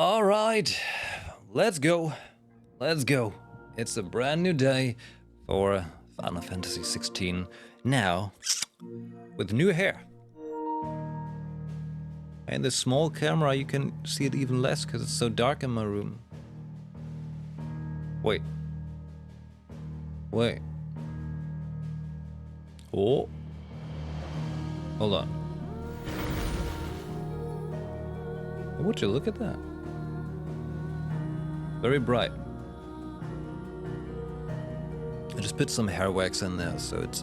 All right, let's go. Let's go. It's a brand new day for Final Fantasy XVI. Now, with new hair. And this small camera, you can see it even less because it's so dark in my room. Wait. Wait. Oh. Hold on. Would you look at that? Very bright. I just put some hair wax in there, so it's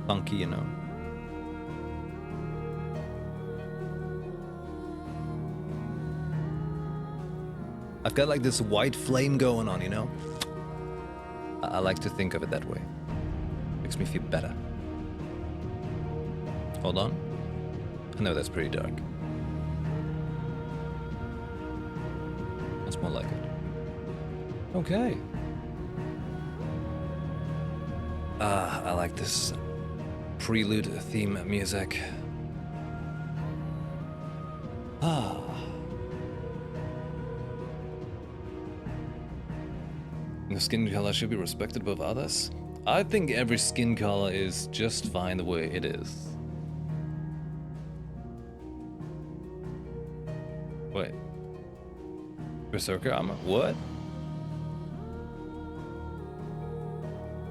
funky, you know. I've got like this white flame going on, you know. I like to think of it that way. Makes me feel better. Hold on. I know that's pretty dark. That's more like it. Okay. I like this prelude theme music. The skin color should be respected above others. I think every skin color is just fine the way it is. Wait. Berserker armor? What?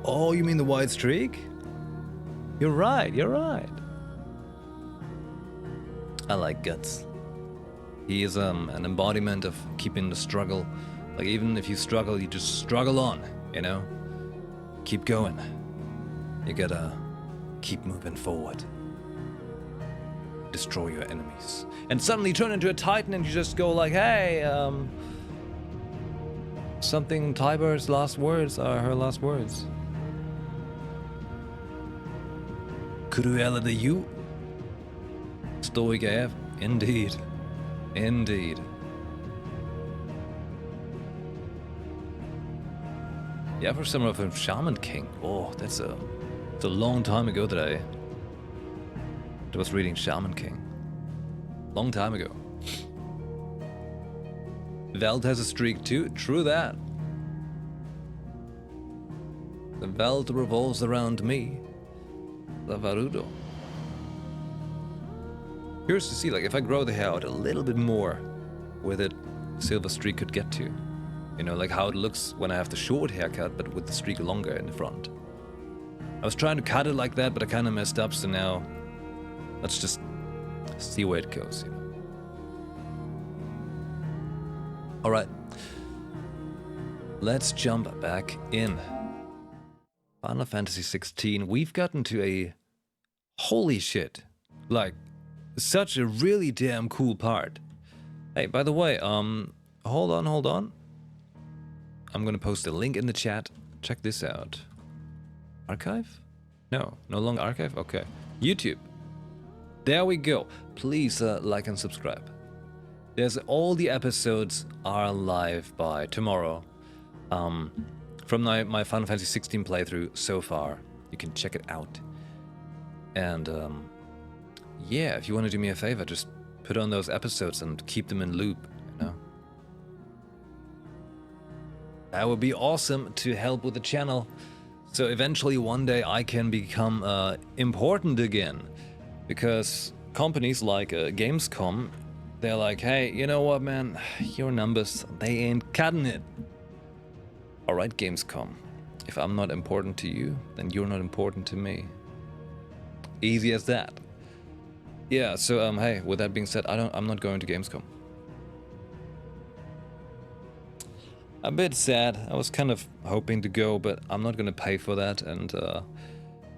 Oh, you mean the white streak? You're right, you're right. I like Guts. He is an embodiment of keeping the struggle. Like, even if you struggle, you just struggle on, you know? Keep going. You gotta keep moving forward. Destroy your enemies. And suddenly turn into a titan and you just go like, hey, something Tiber's last words are her last words. Cruella de you? Stoic AF? Indeed. Indeed. Yeah, for some of a Shaman King. Oh, it's a long time ago that I was reading Shaman King. Long time ago. Veld has a streak too. True that. The Veld revolves around me. The Varudo. Curious to see, like, if I grow the hair out a little bit more, where that silver streak could get to. You know, like how it looks when I have the short haircut, but with the streak longer in the front. I was trying to cut it like that, but I kind of messed up, so now let's just see where it goes, you know. Alright. Let's jump back in. Final Fantasy XVI, we've gotten to a holy shit. Like, such a really damn cool part. Hey, by the way, hold on. I'm gonna post a link in the chat. Check this out. Archive? No longer archive? Okay. YouTube. There we go. Please like and subscribe. There's all the episodes are live by tomorrow. From my Final Fantasy XVI playthrough so far. You can check it out. And yeah, if you want to do me a favor, just put on those episodes and keep them in loop, you know? That would be awesome to help with the channel. So eventually one day I can become important again. Because companies like Gamescom, they're like, hey, you know what, man? Your numbers, they ain't cutting it. Alright, Gamescom. If I'm not important to you, then you're not important to me. Easy as that. Yeah, so hey, with that being said, I'm not going to Gamescom. A bit sad. I was kind of hoping to go, but I'm not gonna pay for that and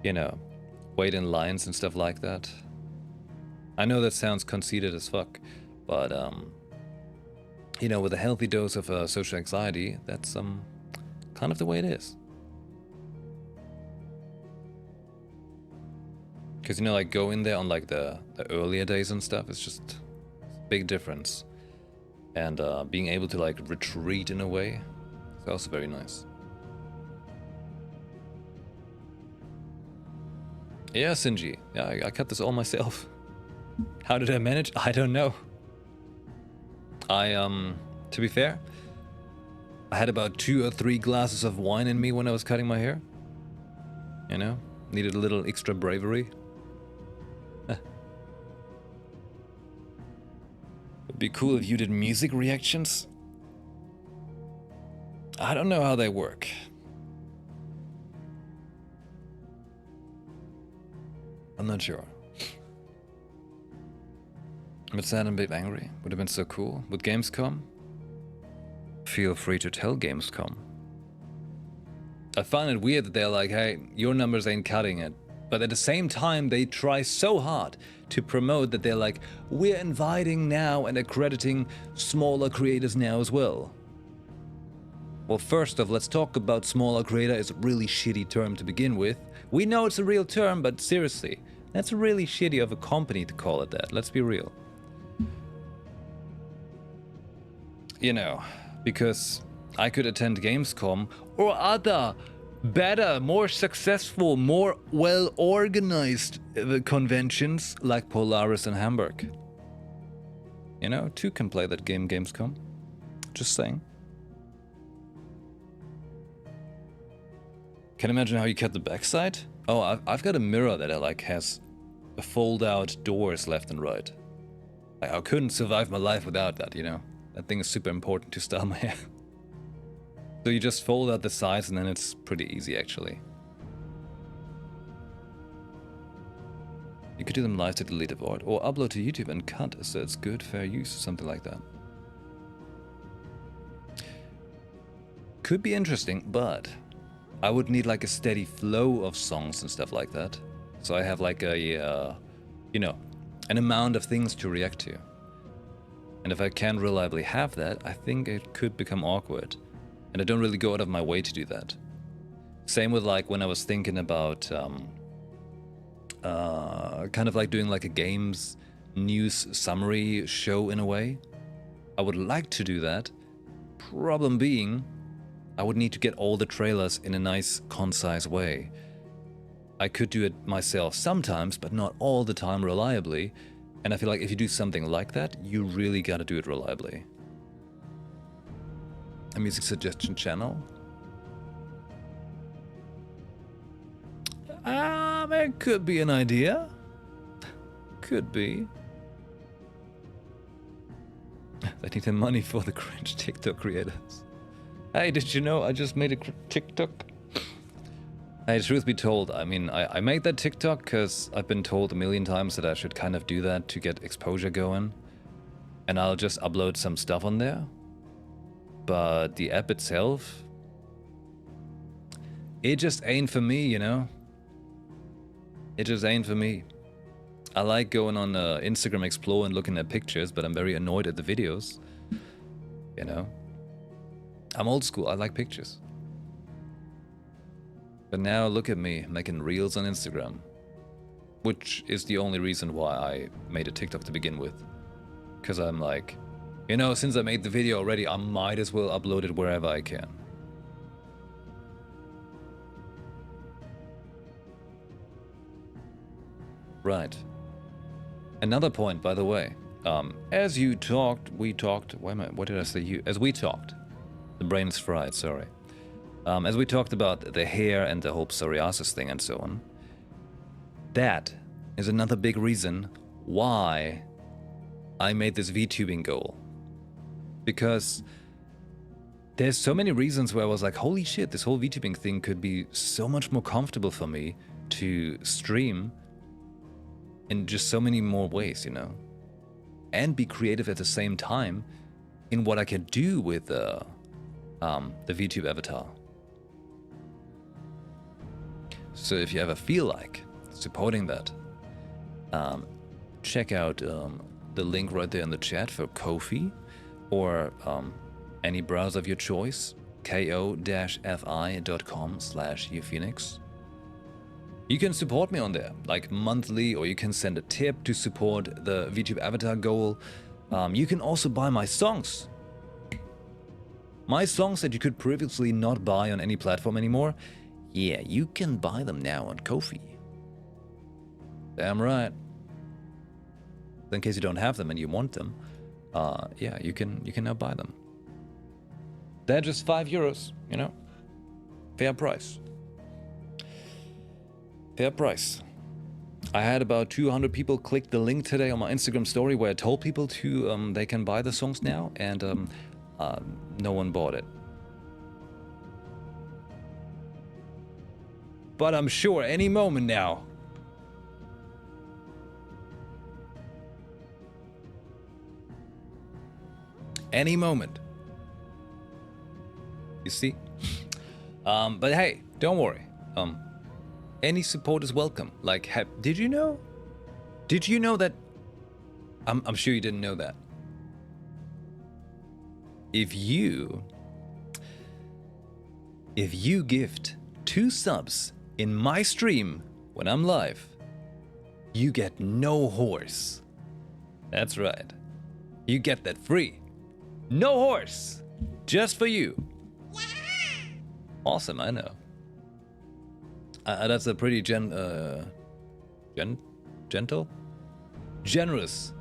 you know, wait in lines and stuff like that. I know that sounds conceited as fuck, but you know, with a healthy dose of social anxiety, that's kind of the way it is. Because, you know, like, go in there on, like, the earlier days and stuff, it's just a big difference. And being able to, like, retreat in a way is also very nice. Yeah, Sinji. Yeah, I cut this all myself. How did I manage? I don't know. To be fair, I had about 2 or 3 glasses of wine in me when I was cutting my hair. You know, needed a little extra bravery. It'd be cool if you did music reactions. I don't know how they work. I'm not sure. But sad and a bit angry. Would have been so cool. With Gamescom? Feel free to tell Gamescom. I find it weird that they're like, hey, your numbers ain't cutting it. But at the same time, they try so hard to promote that they're like, we're inviting now and accrediting smaller creators now as well. Well, first off, let's talk about smaller creator. It's a really shitty term to begin with. We know it's a real term, but seriously, that's really shitty of a company to call it that. Let's be real. You know, because I could attend Gamescom or other better, more successful, more well-organized conventions like Polaris in Hamburg. You know, two can play that game, Gamescom. Just saying. Can you imagine how you cut the backside? Oh, I've got a mirror that like has fold-out doors left and right. Like, I couldn't survive my life without that, you know? That thing is super important to style my hair. So you just fold out the sides and then it's pretty easy, actually. You could do them live to delete avoid or upload to YouTube and cut, so it's good, fair use, something like that. Could be interesting, but I would need like a steady flow of songs and stuff like that. So I have like a, you know, an amount of things to react to. And if I can reliably have that, I think it could become awkward. And I don't really go out of my way to do that. Same with like when I was thinking about kind of like doing like a games news summary show in a way. I would like to do that. Problem being, I would need to get all the trailers in a nice, concise way. I could do it myself sometimes, but not all the time reliably. And I feel like if you do something like that, you really gotta do it reliably. A music suggestion channel? It could be an idea. Could be. They need the money for the cringe TikTok creators. Hey, did you know I just made a TikTok? Hey, truth be told, I mean, I made that TikTok because I've been told a million times that I should kind of do that to get exposure going. And I'll just upload some stuff on there. But the app itself, it just ain't for me, you know? It just ain't for me. I like going on Instagram Explore and looking at pictures, but I'm very annoyed at the videos. You know? I'm old school, I like pictures. But now look at me, making reels on Instagram. Which is the only reason why I made a TikTok to begin with. Because I'm like, you know, since I made the video already, I might as well upload it wherever I can. Right. Another point, by the way. As you talked, we talked... Wait a minute, what did I say? You? As we talked. The brain is fried, sorry. As we talked about the hair and the whole psoriasis thing and so on. That is another big reason why I made this VTubing goal. Because there's so many reasons where I was like, holy shit, this whole VTubing thing could be so much more comfortable for me to stream in just so many more ways, you know? And be creative at the same time in what I can do with the VTube avatar. So if you ever feel like supporting that, check out the link right there in the chat for Ko-fi or any browser of your choice, ko-fi.com/uphenix. You can support me on there, like monthly, or you can send a tip to support the VTube avatar goal. You can also buy my songs. My songs that you could previously not buy on any platform anymore, yeah, you can buy them now on Ko-fi. Damn right. In case you don't have them and you want them, yeah, you can now buy them. They're just €5, you know? Fair price. Fair price. I had about 200 people click the link today on my Instagram story where I told people to they can buy the songs now, and no one bought it. But I'm sure any moment now. Any moment. You see? But hey, don't worry. Any support is welcome. Like, did you know? Did you know that? I'm sure you didn't know that. If you gift 2 subs in my stream when I'm live, you get no horse. That's right. You get that free. No horse. Just for you. Awesome, I know. That's a pretty gentle? Generous.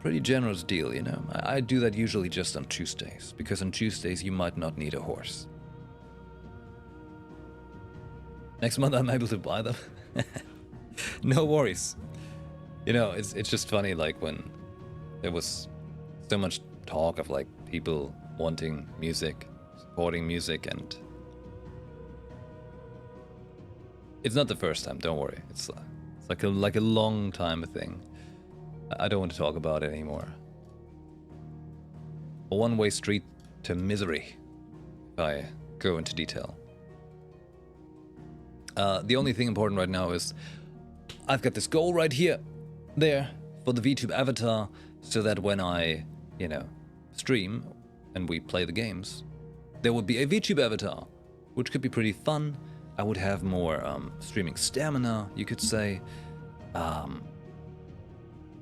Pretty generous deal, you know. I do that usually just on Tuesdays, because on Tuesdays you might not need a horse. Next month I'm able to buy them. No worries. You know, it's just funny, like when there was so much talk of like people wanting music, supporting music, and it's not the first time, don't worry. It's like a long time thing. I don't want to talk about it anymore. A one-way street to misery, if I go into detail. The only thing important right now is I've got this goal right here, there, for the VTube avatar, so that when I, you know, stream and we play the games, there would be a VTube avatar, which could be pretty fun. I would have more streaming stamina, you could say.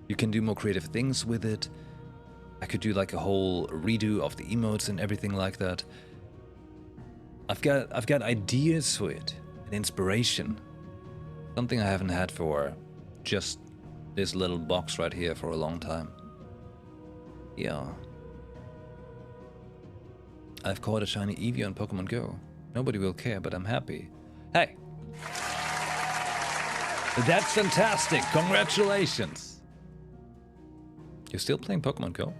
You can do more creative things with it. I could do like a whole redo of the emotes and everything like that. I've got ideas for it, and inspiration. Something I haven't had for just this little box right here for a long time. Yeah. I've caught a shiny Eevee on Pokemon Go. Nobody will care, but I'm happy. Hey! That's fantastic! Congratulations! You're still playing Pokemon Go?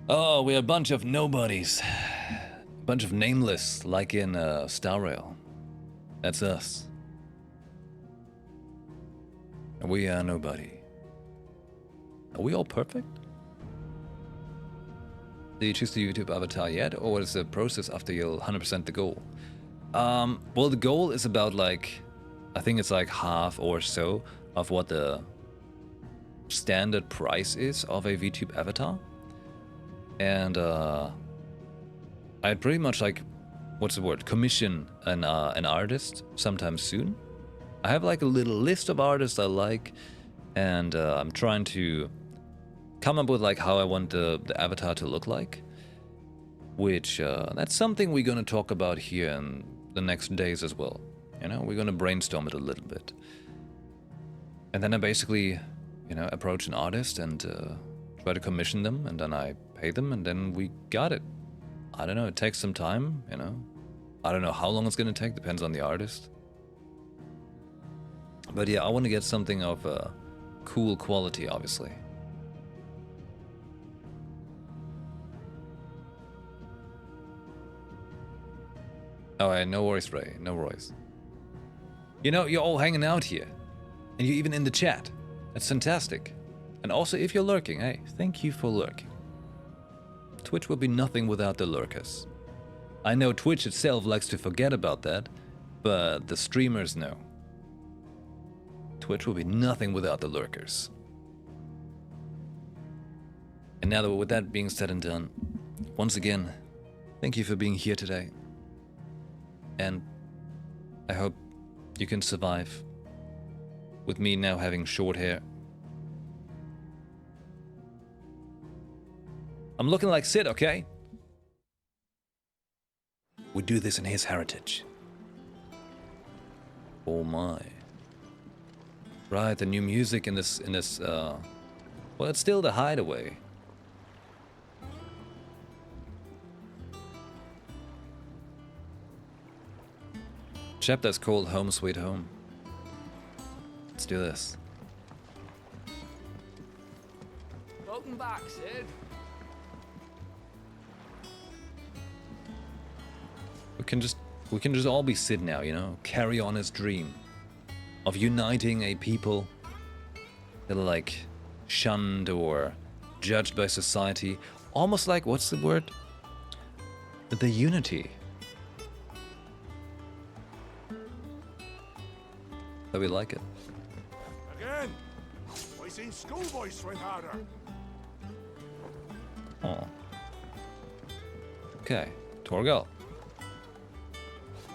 Oh, we're a bunch of nobodies. A bunch of nameless, like in Star Rail. That's us. We are nobody. Are we all perfect? Do you choose the YouTube avatar yet, or what is the process after you'll 100% the goal? Well, the goal is about like, I think it's like half or so of what the standard price is of a VTube avatar. And I'd pretty much like, what's the word, commission an artist sometime soon. I have like a little list of artists I like, and I'm trying to come up with like how I want the avatar to look like, which that's something we're gonna talk about here in the next days as well. You know, we're gonna brainstorm it a little bit, and then I basically, you know, approach an artist and try to commission them, and then I pay them, and then we got it. I don't know, it takes some time, you know. I don't know how long it's gonna take, depends on the artist. But yeah, I want to get something of cool quality, obviously. Alright, no worries, Ray, no worries. You know, you're all hanging out here, and you're even in the chat. That's fantastic. And also, if you're lurking, hey, thank you for lurking. Twitch would be nothing without the lurkers. I know Twitch itself likes to forget about that, but the streamers know. Twitch will be nothing without the lurkers. And now that with that being said and done, once again, thank you for being here today. And I hope you can survive with me now having short hair. I'm looking like Sid, okay? We do this in his heritage. Oh my. Right, the new music in this Well, it's still the hideaway. Chapter's called Home Sweet Home. Let's do this. Welcome back, Sid. We can just all be Sid now, you know? Carry on his dream of uniting a people that are like shunned or judged by society. Almost like, what's the word? The unity. That we like it. Again, I seen schoolboys swing harder. Oh. Okay, Torgal.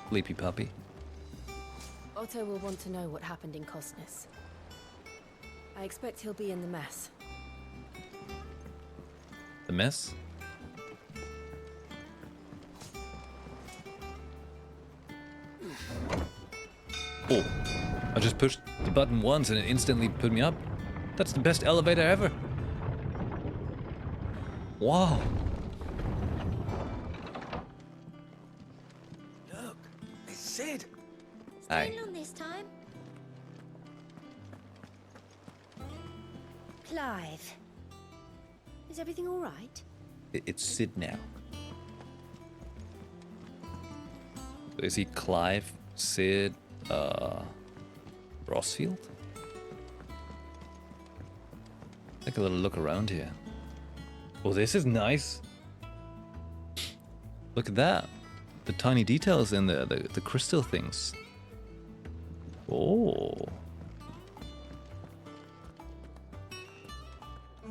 Sleepy puppy. Otto will want to know what happened in Cosnus. I expect he'll be in the mess. The mess? Oh, I just pushed the button once and it instantly put me up. That's the best elevator ever. Wow. Look, it's Sid. Aye. Staying on this time. Clive. Is everything all right? It's Sid now. So is he Clive, Sid, Rossfield? Take a little look around here. Oh, this is nice. Look at that. The tiny details in there, the crystal things. Oh.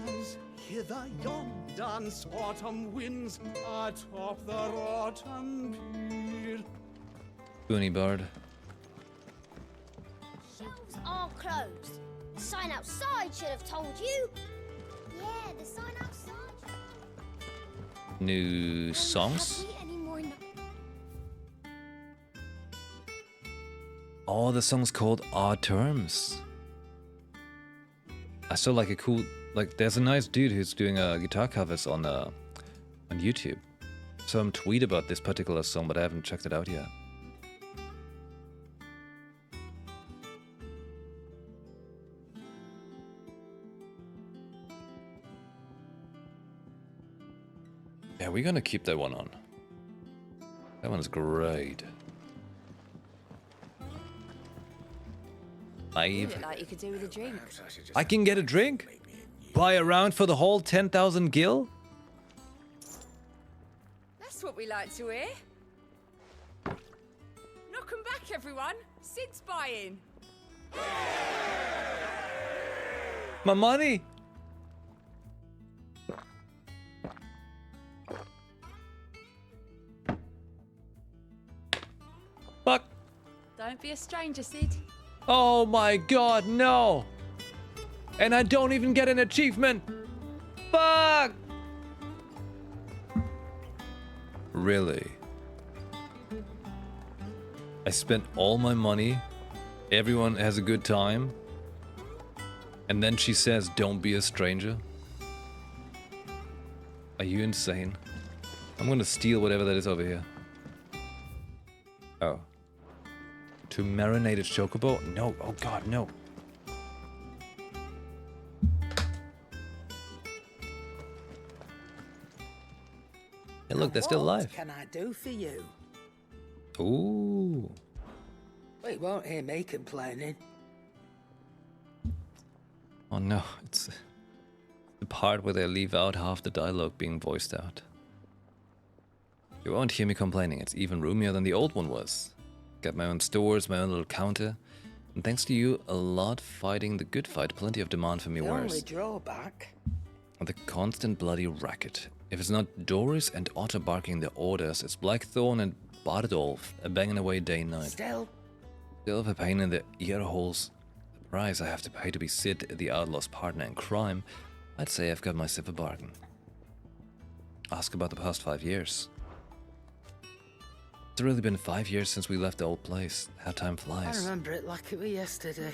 As hither yon dance autumn winds atop the rotten pier. Boony Bard. Shelves are closed. The sign outside should have told you. Yeah, the sign outside. New songs? Have we any more Oh, the song's called Odd Terms. I saw like a cool, like there's a nice dude who's doing guitar covers on YouTube. Some tweet about this particular song, but I haven't checked it out yet. Yeah, we're gonna keep that one on. That one's great. You look like you could do with a drink. I can get a drink? Buy a round for the whole 10,000 gil? That's what we like to hear. Knock 'em back, everyone. Sid's buying. My money! Fuck! Don't be a stranger, Sid. Oh my god, no! And I don't even get an achievement! Fuck! Really? I spent all my money, everyone has a good time, and then she says, don't be a stranger? Are you insane? I'm gonna steal whatever that is over here. Oh. To marinated chocobo? No, oh god, no. Hey look, they're still alive. What can I do for you? Ooh. Well, you won't hear me complaining. Oh no, it's the part where they leave out half the dialogue being voiced out. You won't hear me complaining, it's even roomier than the old one was. Got my own stores, my own little counter. And thanks to you, a lot fighting the good fight, plenty of demand for me The only wares. drawback. The constant bloody racket. If it's not Doris and Otto barking their orders, it's Blackthorn and Bardolph banging away day and night. Still, Still a pain in the ear holes. The price I have to pay to be Sid, the outlaw's partner in crime, I'd say I've got myself a bargain. Ask about the past 5 years. It's really been 5 years since we left the old place. How time I flies. remember it like it was yesterday.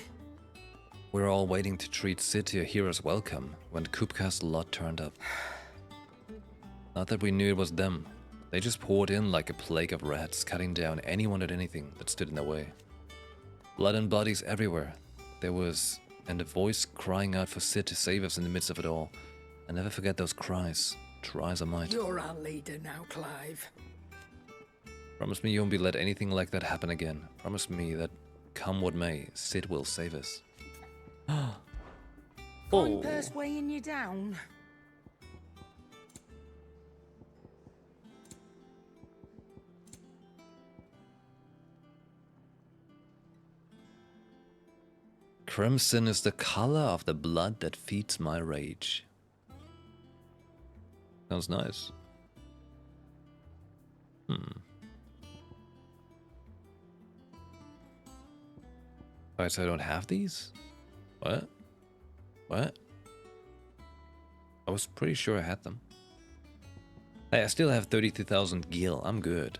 We were all waiting to treat Sid to a hero's welcome when Kupka's lot turned up. Not that we knew it was them. They just poured in like a plague of rats, cutting down anyone and anything that stood in their way. Blood and bodies everywhere. There was... and a voice crying out for Sid to save us in the midst of it all. I never forget those cries. Try as I might. You're our leader now, Clive. Promise me you won't be let anything like that happen again. Promise me that, come what may, Sid will save us. Coin purse weighing you down. Crimson is the color of the blood that feeds my rage. Sounds nice. Alright, so I don't have these? What? What? I was pretty sure I had them. Hey, I still have 32,000 gil. I'm good.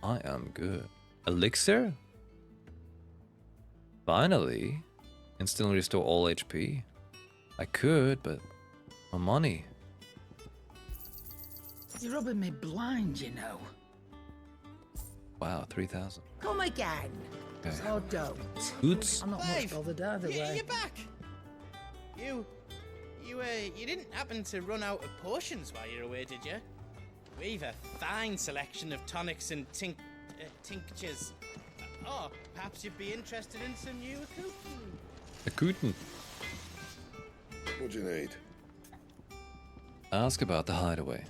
I am good. Elixir? Finally. Instantly restore all HP. I could, but my money. You're rubbing me blind, you know. Wow, 3,000. Come again. Okay. Or don't. Oots. I'm not much bothered either way. You're back. You didn't happen to run out of potions while you were away, did you? We've a fine selection of tonics and tinctures. Oh, perhaps you'd be interested in some new accoutrement. Accoutrement. What do you need? Ask about the hideaway.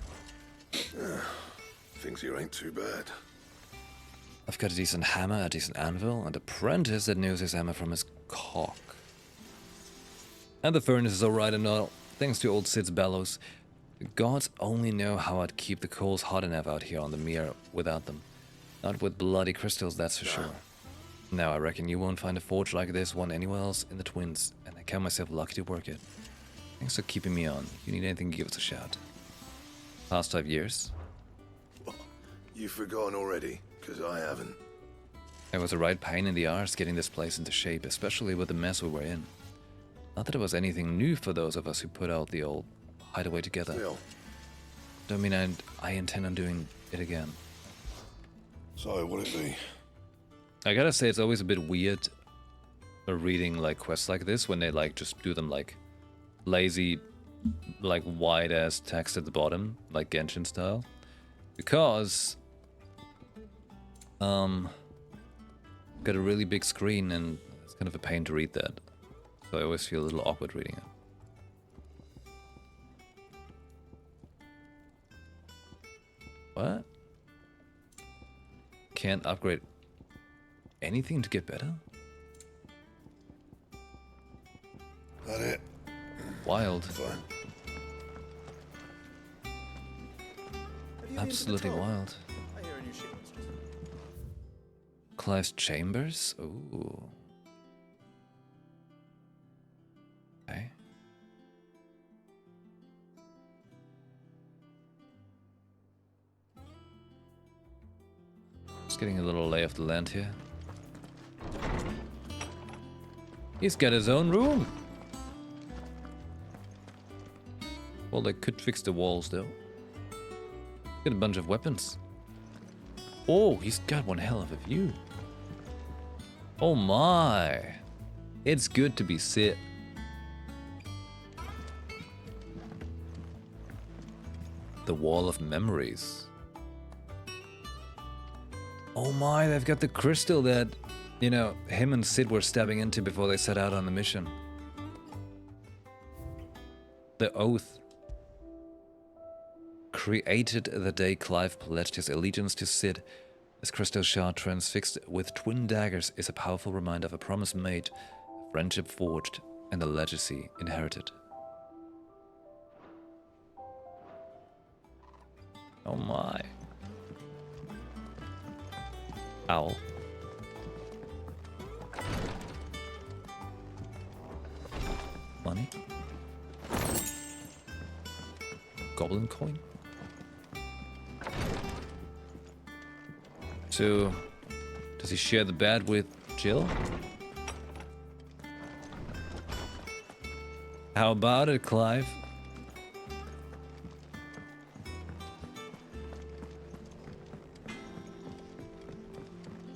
Things here ain't too bad. I've got a decent hammer, a decent anvil, and an apprentice that knows his hammer from his cock. And the furnace is alright and all, thanks to old Sid's bellows. The gods only know how I'd keep the coals hot enough out here on the mere without them. Not with bloody crystals, that's for sure. Now, I reckon you won't find a forge like this one anywhere else in the Twins, and I count myself lucky to work it. Thanks for keeping me on. If you need anything, give us a shout. Past 5 years. You've forgotten already, because I haven't. It was a right pain in the arse getting this place into shape, especially with the mess we were in. Not that it was anything new for those of us who put out the old hideaway together. Still. Don't mean I intend on doing it again. So, what'd it be? I gotta say, it's always a bit weird reading like quests like this when they like just do them like lazy, like wide ass text at the bottom, like Genshin style. Because got a really big screen and it's kind of a pain to read that. So I always feel a little awkward reading it. What? Can't upgrade anything to get better? That it? Wild. Fine. Absolutely wild. I hear a new shipment's just... Clive's chambers? Ooh. Okay. Just getting a little lay of the land here. He's got his own room. Well, they could fix the walls though. Get a bunch of weapons. Oh, he's got one hell of a view. Oh my. It's good to be Sid. The Wall of Memories. Oh my, they've got the crystal that, you know, him and Sid were stepping into before they set out on the mission. The Oath. Created the day Clive pledged his allegiance to Sid. This crystal shard transfixed with twin daggers is a powerful reminder of a promise made, a friendship forged, and a legacy inherited. Oh my. Owl. Money. Goblin coin. So, does he share the bed with chill? How about it, Clive?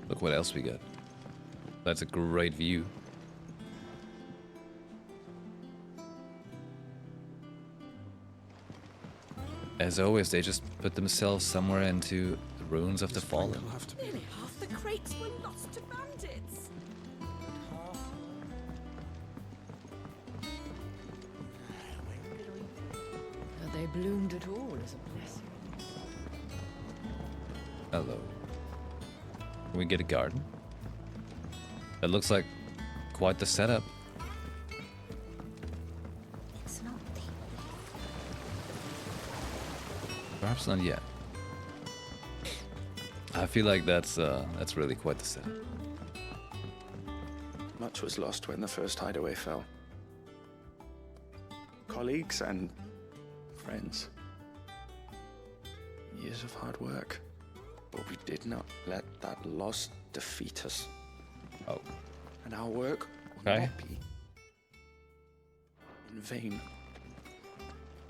Look what else we got. That's a great view. As always, they just put themselves somewhere into the ruins of the fallen. Nearly half the crates were lost to bandits. That they bloomed at all is a blessing. Hello. Can we get a garden? It looks like quite the setup. It's not the Perhaps not yet. I feel like that's really quite the setup. Much was lost when the first hideaway fell. Colleagues and friends. Years of hard work. But we did not let that loss defeat us. Oh. And our work will Okay. not be in vain.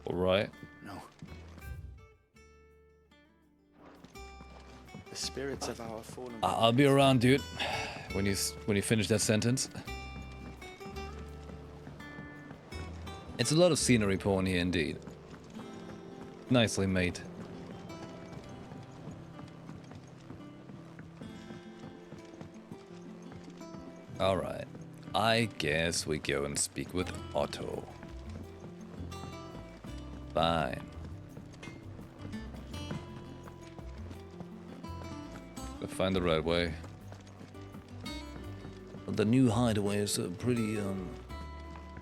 Alright. No. The spirits of our fallen... I'll be around, dude. When you finish that sentence. It's a lot of scenery porn here indeed. Nicely made. Alright. I guess we go and speak with Otto. Fine. Gotta find the right way. The new hideaway is pretty,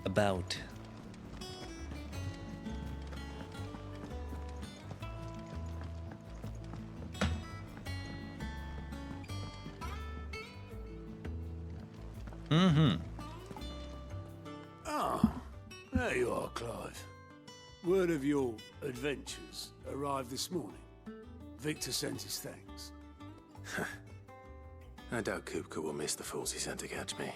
about. There you are, Clive. Word of your adventures arrived this morning. Victor sent his thanks. I doubt Kupka will miss the fools he sent to catch me.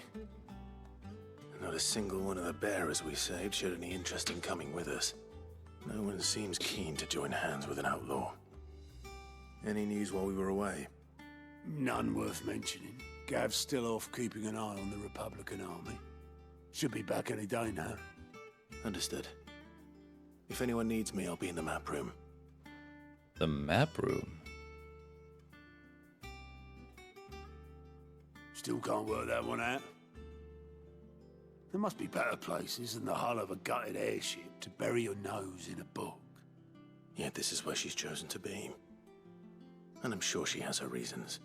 Not a single one of the bearers we saved showed any interest in coming with us. No one seems keen to join hands with an outlaw. Any news while we were away? None worth mentioning. Gav's still off keeping an eye on the Republican army. Should be back any day now. Understood. If anyone needs me, I'll be in the map room. The map room? Still can't work that one out. There must be better places than the hull of a gutted airship to bury your nose in a book. Yet this is where she's chosen to be. And I'm sure she has her reasons.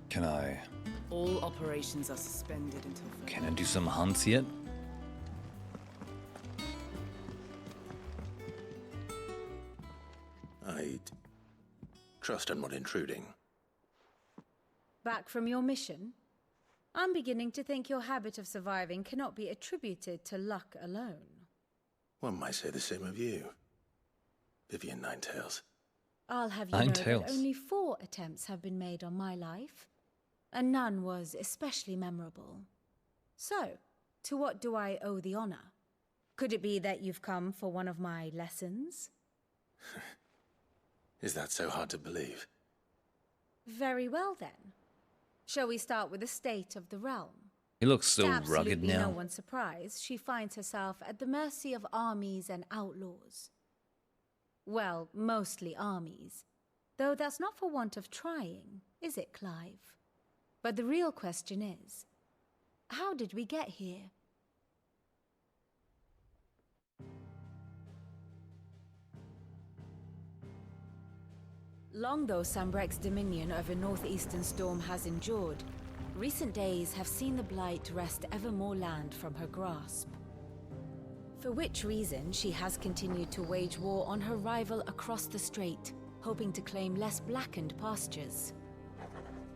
Can I All operations are suspended until... Can I do some hunts yet? I'd trust I'm not intruding. Back from your mission? I'm beginning to think your habit of surviving cannot be attributed to luck alone. One might say the same of you, Vivian Ninetails. I'll have you know that only 4 attempts have been made on my life, and none was especially memorable. So, to what do I owe the honor? Could it be that you've come for one of my lessons? Is that so hard to believe? Very well then. Shall we start with the state of the realm? He looks so To rugged absolutely now. no one's surprise, she finds herself at the mercy of armies and outlaws. Well, mostly armies. Though that's not for want of trying, is it, Clive? But the real question is, how did we get here? Long though Sambrek's dominion over northeastern Storm has endured, recent days have seen the Blight wrest ever more land from her grasp. For which reason she has continued to wage war on her rival across the strait, hoping to claim less blackened pastures.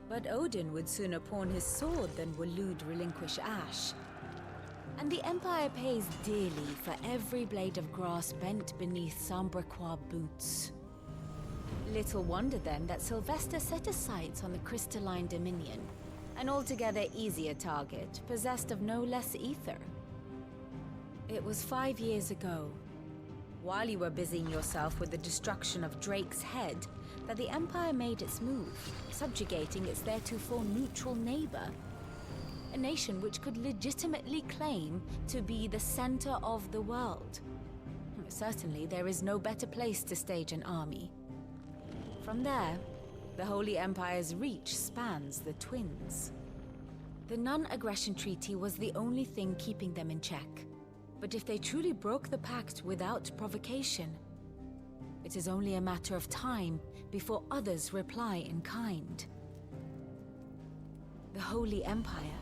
But Odin would sooner pawn his sword than Waloed relinquish Ash. And the Empire pays dearly for every blade of grass bent beneath Sambrequois boots. Little wonder then that Sylvester set his sights on the crystalline Dominion, an altogether easier target, possessed of no less ether. It was 5 years ago, while you were busying yourself with the destruction of Drake's head, that the Empire made its move, subjugating its theretofore neutral neighbor. A nation which could legitimately claim to be the center of the world. Certainly, there is no better place to stage an army. From there, the Holy Empire's reach spans the Twins. The non-aggression treaty was the only thing keeping them in check. But if they truly broke the pact without provocation, it is only a matter of time before others reply in kind. The Holy Empire,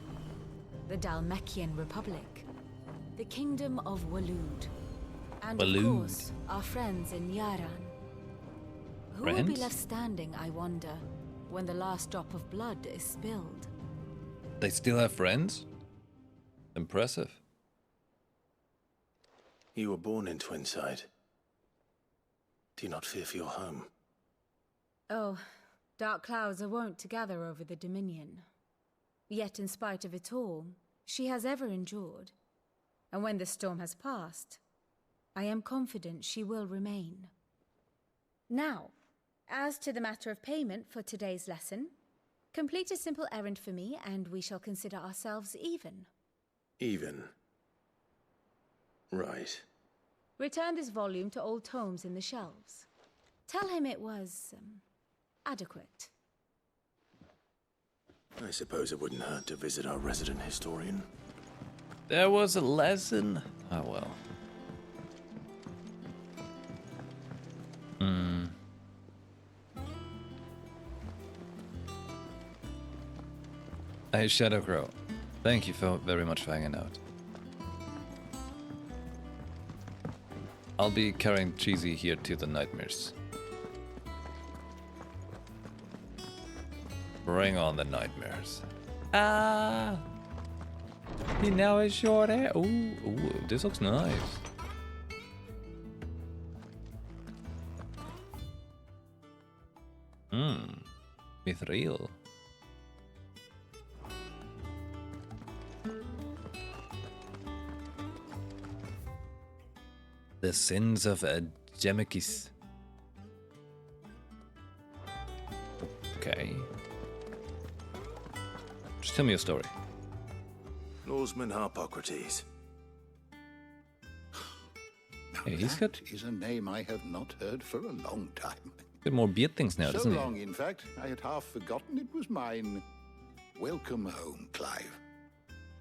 the Dhalmekian Republic, the Kingdom of Waloed, and of course, our friends in Yaran. Who will be left standing, I wonder, when the last drop of blood is spilled? They still have friends? Impressive. You were born in Twinside. Do you not fear for your home? Oh, dark clouds are wont to gather over the Dominion. Yet in spite of it all, she has ever endured. And when the storm has passed, I am confident she will remain. Now, as to the matter of payment for today's lesson, complete a simple errand for me and we shall consider ourselves even. Even? Right. Return this volume to old tomes in the shelves. Tell him it was, adequate. I suppose it wouldn't hurt to visit our resident historian. There was a lesson. Oh well. Hey Shadowcrow, thank you very much for hanging out. I'll be carrying Cheesy here to the nightmares. Bring on the nightmares. Ah! He now has short hair. Ooh, this looks nice. Mithril. The sins of Gemekis. Okay. Just tell me a story. Norseman Harpocrates. Hey, he's got... That is a name I have not heard for a long time. Got more beard things now, doesn't he? So long, in fact, I had half forgotten it was mine. Welcome home, Clive.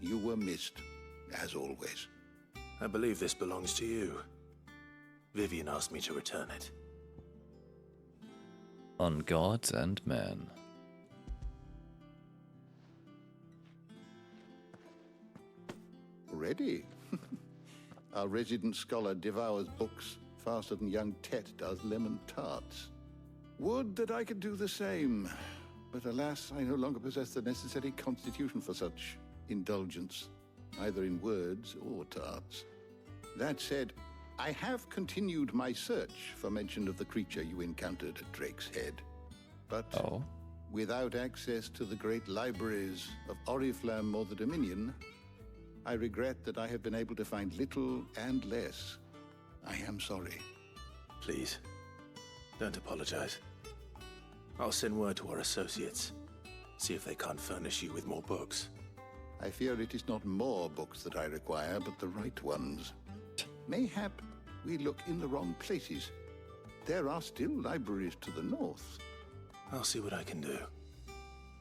You were missed, as always. I believe this belongs to you. Vivian asked me to return it. On gods and men. Ready? Our resident scholar devours books faster than young Tet does lemon tarts. Would that I could do the same. But alas, I no longer possess the necessary constitution for such indulgence, either in words or tarts. That said, I have continued my search for mention of the creature you encountered at Drake's Head. But without access to the great libraries of Oriflamme or the Dominion, I regret that I have been able to find little and less. I am sorry. Please, don't apologize. I'll send word to our associates. See if they can't furnish you with more books. I fear it is not more books that I require, but the right ones. Mayhap we look in the wrong places. There are still libraries to the north. I'll see what I can do.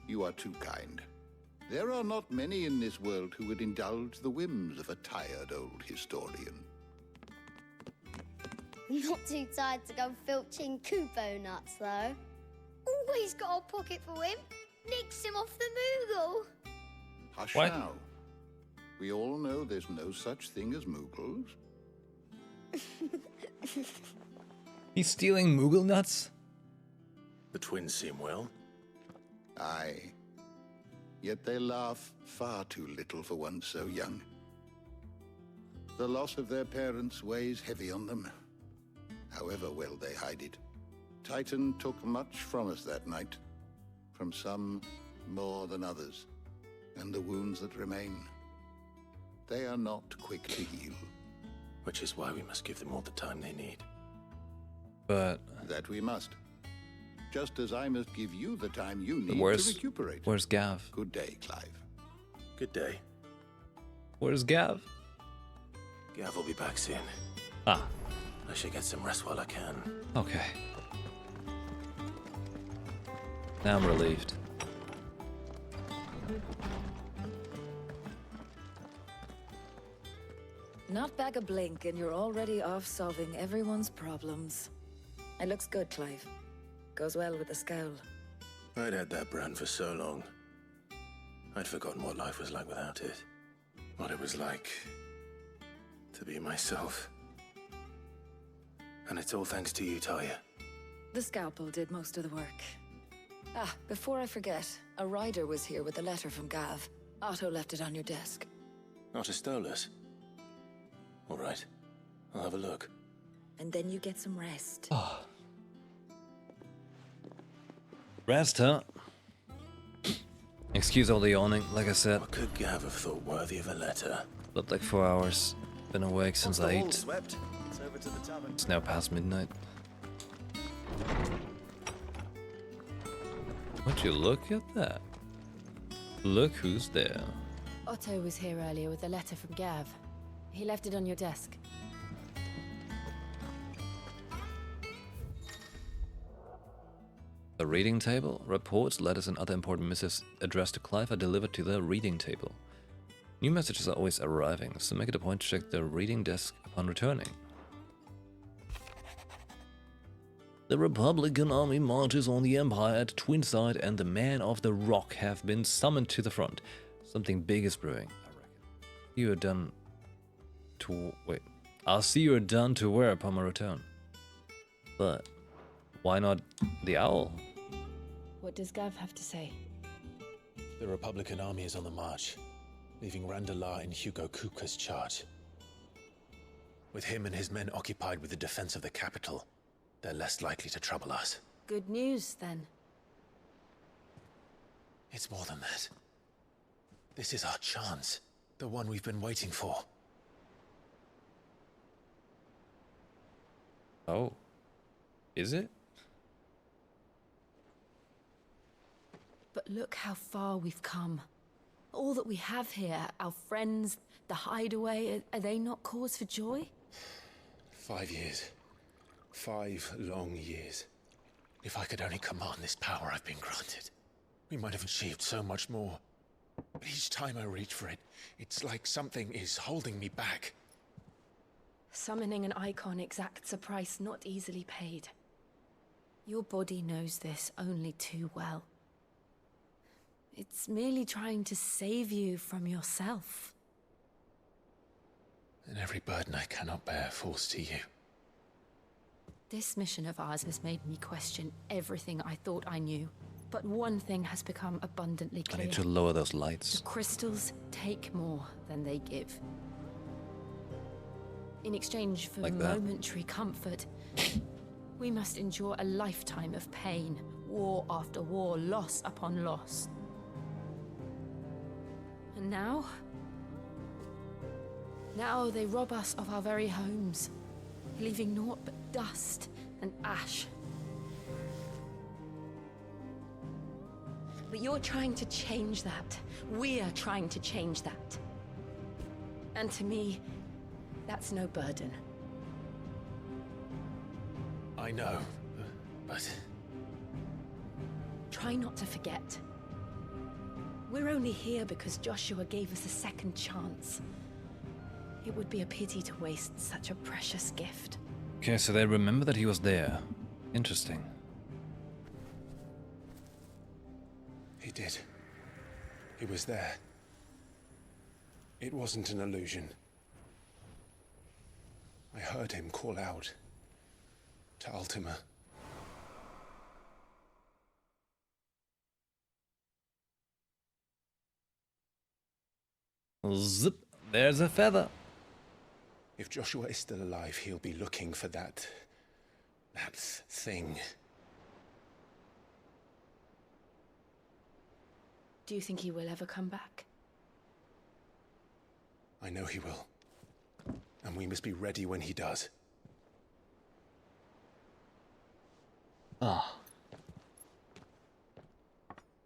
You are too kind. There are not many in this world who would indulge the whims of a tired old historian. Not too tired to go filching Kupo nuts, though. Always got a pocket for him. Nicks him off the Moogle. Hush now. We all know there's no such thing as Moogles. He's stealing Moogle nuts? The twins seem well. Aye. Yet they laugh far too little for one so young. The loss of their parents weighs heavy on them, however well they hide it. Titan took much from us that night. From some more than others. And the wounds that remain, they are not quick to heal. Which is why we must give them all the time they need. But that we must. Just as I must give you the time you need to recuperate. Where's Gav? Good day, Clive. Good day. Where's Gav? Gav will be back soon. Ah. I should get some rest while I can. Okay. Now I'm relieved. Not back a blink and you're already off solving everyone's problems. It looks good, Clive. Goes well with the scowl. I'd had that brand for so long. I'd forgotten what life was like without it. What it was like to be myself. And it's all thanks to you, Talia. The scalpel did most of the work. Ah, before I forget, a rider was here with a letter from Gav. Otto left it on your desk. Otto stole us. All right, I'll have a look. And then you get some rest. Oh. Rest, huh? Excuse all the yawning, like I said. What could Gav have thought worthy of a letter? Slept like 4 hours. Been awake since I ate. Swept. It's over to the tavern. It's now past midnight. Would you look at that? Look who's there. Otto was here earlier with a letter from Gav. He left it on your desk. The reading table. Reports, letters, and other important missives addressed to Clive are delivered to the reading table. New messages are always arriving, so make it a point to check the reading desk upon returning. The Republican army marches on the Empire at Twinside, and the men of the Rock have been summoned to the front. Something big is brewing, I reckon. You are done to... wait. I'll see you are done to wear upon my return. But why not the owl? What does Gav have to say? The Republican army is on the march, leaving Randalar in Hugo Kuka's charge. With him and his men occupied with the defense of the capital, they're less likely to trouble us. Good news, then. It's more than that. This is our chance. The one we've been waiting for. Oh. Is it? But look how far we've come. All that we have here, our friends, the hideaway, are they not cause for joy? 5 years. 5 long years. If I could only command this power I've been granted, we might have achieved so much more. But each time I reach for it, it's like something is holding me back. Summoning an icon exacts a price not easily paid. Your body knows this only too well. It's merely trying to save you from yourself. And every burden I cannot bear falls to you. This mission of ours has made me question everything I thought I knew. But one thing has become abundantly clear. I need to lower those lights. The crystals take more than they give. In exchange for momentary comfort, we must endure a lifetime of pain, war after war, loss upon loss. And now they rob us of our very homes, leaving naught but dust and ash. But you're trying to change that. We're trying to change that. And to me, that's no burden. I know, but... Try not to forget. We're only here because Joshua gave us a second chance. It would be a pity to waste such a precious gift. Okay, so they remember that he was there. Interesting. He did. He was there. It wasn't an illusion. I heard him call out to Ultima. Zip, there's a feather. If Joshua is still alive, he'll be looking for that thing. Do you think he will ever come back? I know he will. And we must be ready when he does. Ah.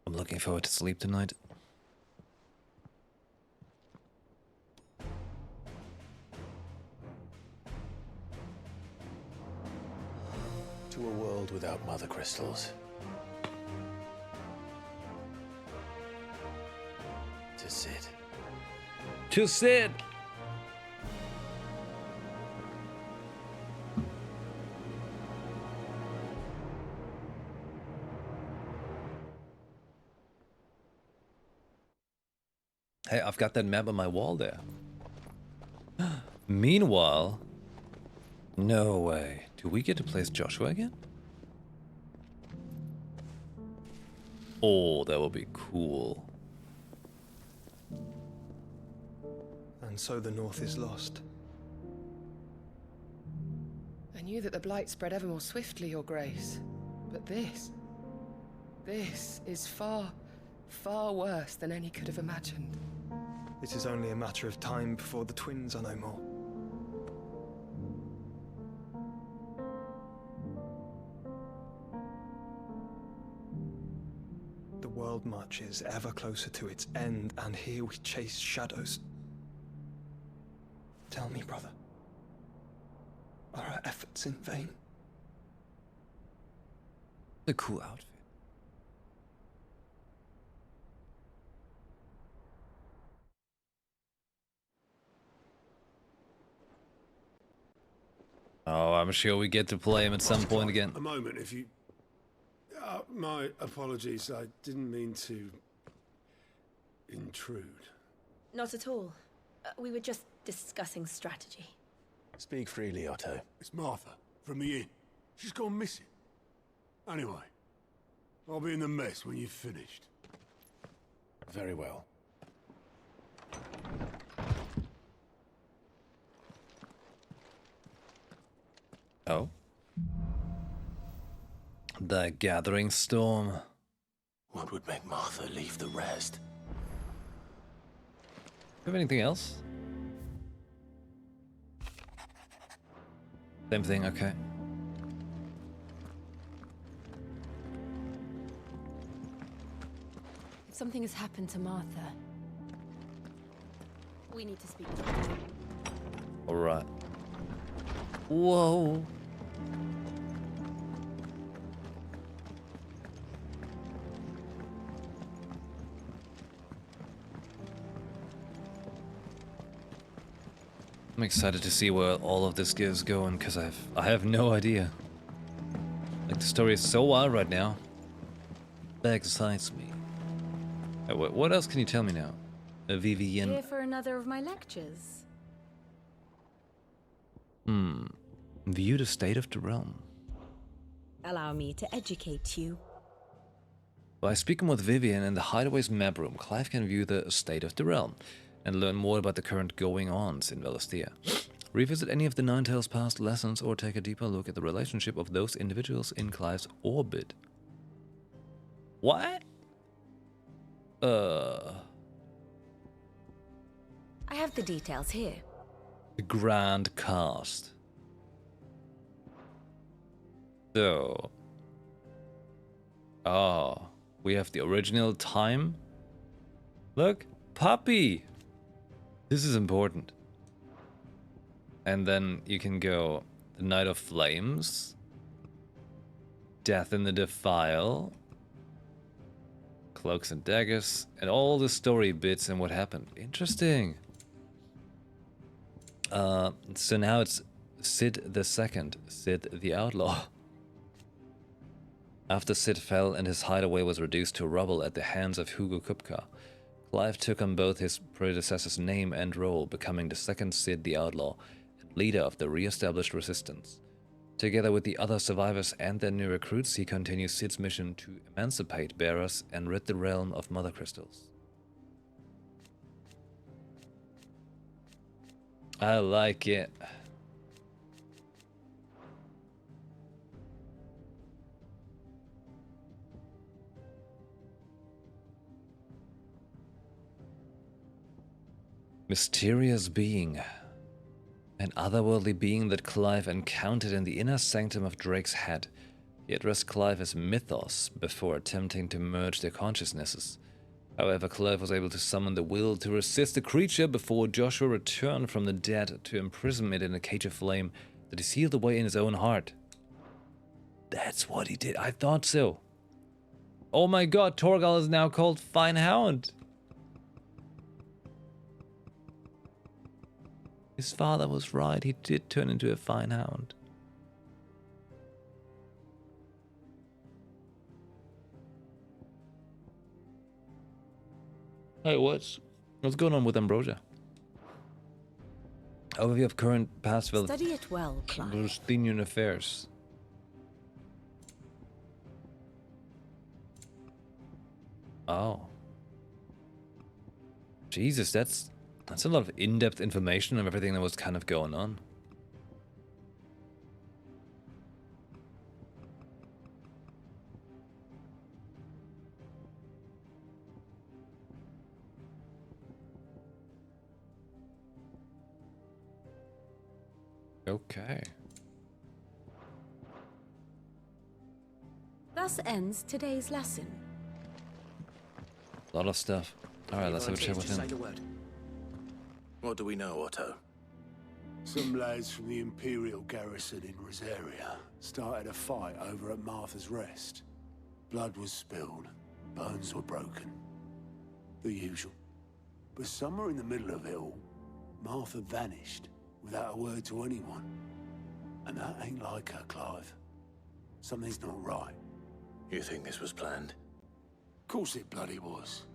I'm looking forward to sleep tonight. To a world without mother crystals. To Sid. To Sid! Hey, I've got that map on my wall there. Meanwhile... No way. Do we get to place Joshua again? Oh, that would be cool. And so the North is lost. I knew that the Blight spread ever more swiftly, Your Grace. But this is far, far worse than any could have imagined. It is only a matter of time before the twins are no more. The world marches ever closer to its end, and here we chase shadows. Tell me, brother, are our efforts in vain? A cool outfit. Oh, I'm sure we get to play him at some point again. A moment, if you... my apologies, I didn't mean to... intrude. Not at all. We were just discussing strategy. Speak freely, Otto. It's Martha, from the inn. She's gone missing. Anyway, I'll be in the mess when you've finished. Very well. Oh. The gathering storm. What would make Martha leave the rest? Have anything else? Same thing, okay. Something has happened to Martha. We need to speak to her. Alright. Whoa. I'm excited to see where all of this is going, because I have no idea. Like, the story is so wild right now. That excites me. What else can you tell me now? Vivian. Here for another of my lectures. View the state of the realm. Allow me to educate you. By speaking with Vivian in the Hideaway's map room, Clive can view the state of the realm and learn more about the current going-ons in Valisthea. Revisit any of the Nine Tails' past lessons or take a deeper look at the relationship of those individuals in Clive's orbit. What? I have the details here. The Grand Cast. So... Oh, we have the original time. Look, puppy! This is important. And then you can go the Night of Flames, Death in the Defile, Cloaks and Daggers, and all the story bits and what happened. Interesting. So now it's Sid the Second, Sid the Outlaw. After Sid fell and his hideaway was reduced to rubble at the hands of Hugo Kupka, Clive took on both his predecessor's name and role, becoming the second Sid the Outlaw and leader of the re-established resistance. Together with the other survivors and their new recruits, he continues Sid's mission to emancipate bearers and rid the realm of mother crystals. I like it. Mysterious being. An otherworldly being that Clive encountered in the inner sanctum of Drake's head. He addressed Clive as Mythos before attempting to merge their consciousnesses. However, Clive was able to summon the will to resist the creature before Joshua returned from the dead to imprison it in a cage of flame that he sealed away in his own heart. That's what he did. I thought so. Oh my god, Torgal is now called Fine Hound. His father was right, he did turn into a fine hound. Hey, what's going on with Ambrosia? Overview of current past Study it well, Clive. Palestinian affairs. Oh. Jesus, that's a lot of in-depth information of everything that was kind of going on. Okay. Thus ends today's lesson. A lot of stuff. Alright, let's have a chat with him. What do we know, Otto? Some lads from the Imperial garrison in Rosaria started a fight over at Martha's Rest. Blood was spilled, bones were broken. The usual. But somewhere in the middle of it all, Martha vanished without a word to anyone. And that ain't like her, Clive. Something's not right. You think this was planned? Of course it bloody was.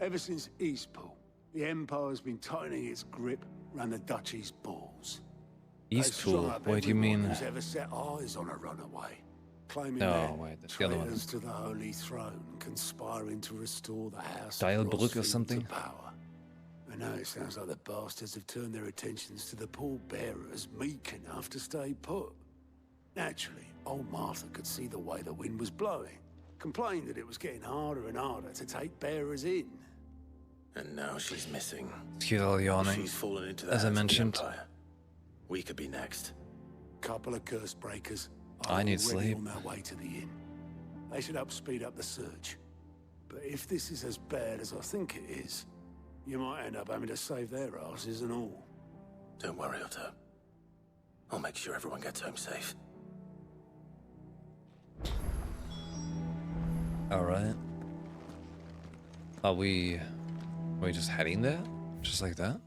Ever since Eastpool, the Empire's been tightening its grip around the Duchy's balls. Eastpool? Wait, you mean... Who's ever set eyes on a runaway, claiming that's the other one. traitors to the Holy Throne, conspiring to restore the House Dialbrück or something? to power. And now it sounds like the bastards have turned their attentions to the pallbearers meek enough to stay put. Naturally, old Martha could see the way the wind was blowing, complained that it was getting harder and harder to take bearers in. And now she's missing. She's all yawning. She's fallen into the as I hands of the mentioned. Empire. We could be next. Couple of curse breakers I need already sleep. on their way to the inn. They should help speed up the search. But if this is as bad as I think it is, you might end up having to save their asses and all. Don't worry, Otto. I'll make sure everyone gets home safe. Alright. Are we just heading there? Just like that?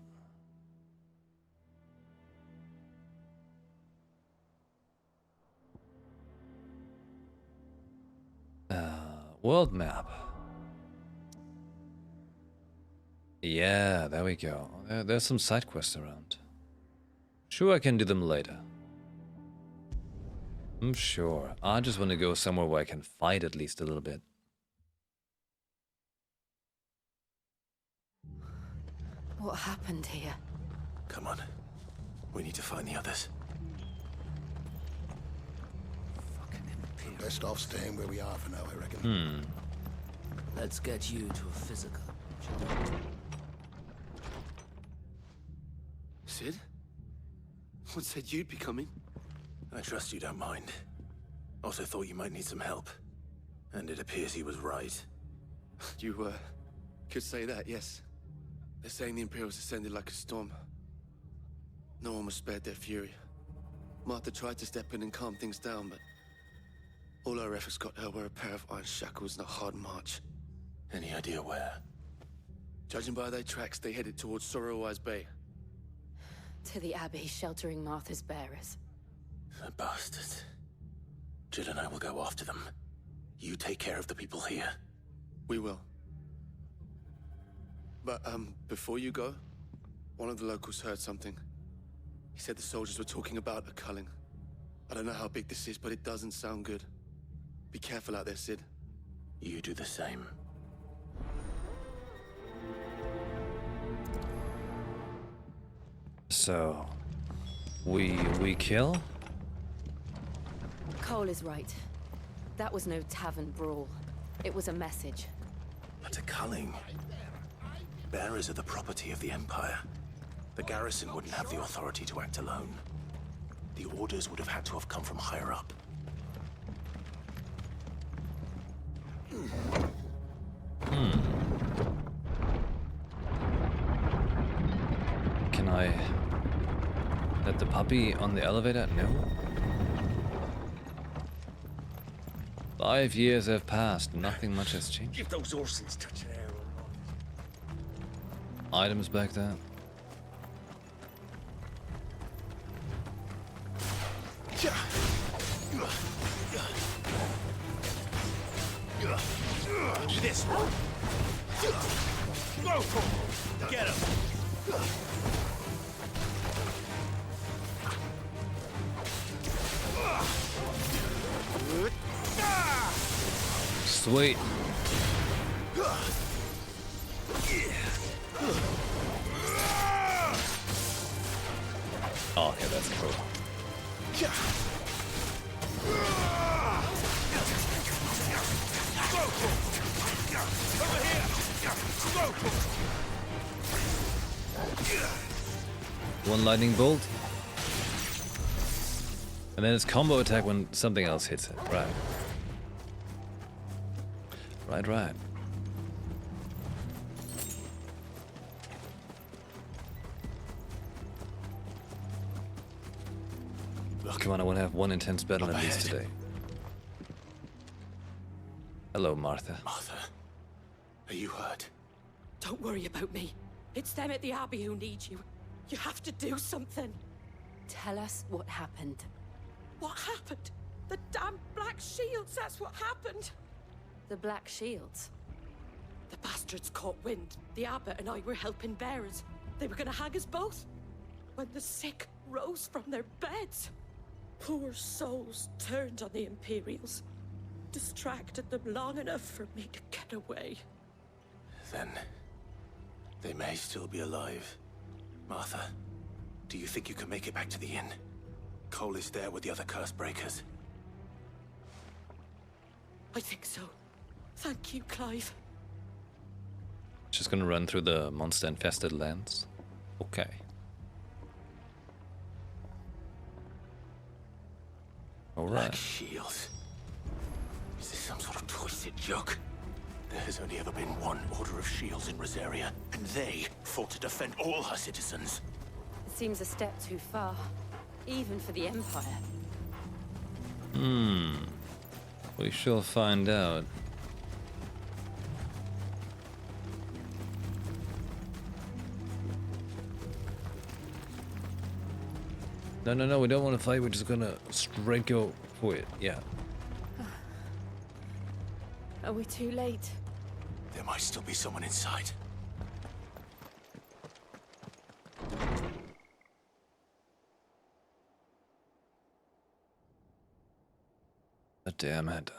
World map. Yeah, there we go. There's some side quests around. Sure, I can do them later. I'm sure. I just want to go somewhere where I can fight at least a little bit. What happened here? Come on. We need to find the others. Best off staying where we are for now, I reckon. Let's get you to a physical. Sid? What said you'd be coming? I trust you don't mind. Also thought you might need some help. And it appears he was right. You, could say that, yes. They're saying the Imperials descended like a storm. No one was spared their fury. Martha tried to step in and calm things down, but all our efforts got her were a pair of iron shackles and a hard march. Any idea where? Judging by their tracks, they headed towards Sorrowwise Bay. To the Abbey, sheltering Martha's bearers. The bastards. Jill and I will go after them. You take care of the people here. We will. But, before you go, one of the locals heard something. He said the soldiers were talking about a culling. I don't know how big this is, but it doesn't sound good. Be careful out there, Sid. You do the same. So, we kill? Cole is right. That was no tavern brawl. It was a message. But a culling. Bearers are the property of the Empire. The garrison wouldn't have the authority to act alone. The orders would have had to have come from higher up. Can I let the puppy on the elevator? No. 5 years have passed. Nothing much has changed. Give those Orsons touch air. Items back there. This one. Go for it. Get him. Sweet. Oh, okay, that's cool. One lightning bolt. And then it's combo attack when something else hits it. Right. Right. Come on, I want to have one intense battle at least today. Hello, Martha. Martha, are you hurt? Don't worry about me. It's them at the Abbey who need you. You have to do something. Tell us what happened. What happened? The damn Black Shields, that's what happened. The Black Shields? The bastards caught wind. The abbot and I were helping bearers. They were gonna hang us both. When the sick rose from their beds. Poor souls turned on the Imperials. Distracted them long enough for me to get away. Then they may still be alive. Martha, do you think you can make it back to the inn? Cole is there with the other curse breakers. I think so. Thank you, Clive. Just gonna run through the monster-infested lands. Okay. Alright. Black Shields. Is this some sort of twisted joke? There has only ever been one Order of Shields in Rosaria, and they fought to defend all her citizens. It seems a step too far, even for the Empire. We shall find out. No, we don't want to fight, we're just gonna straight go for it, yeah. Are we too late? There might still be someone inside. God damn it.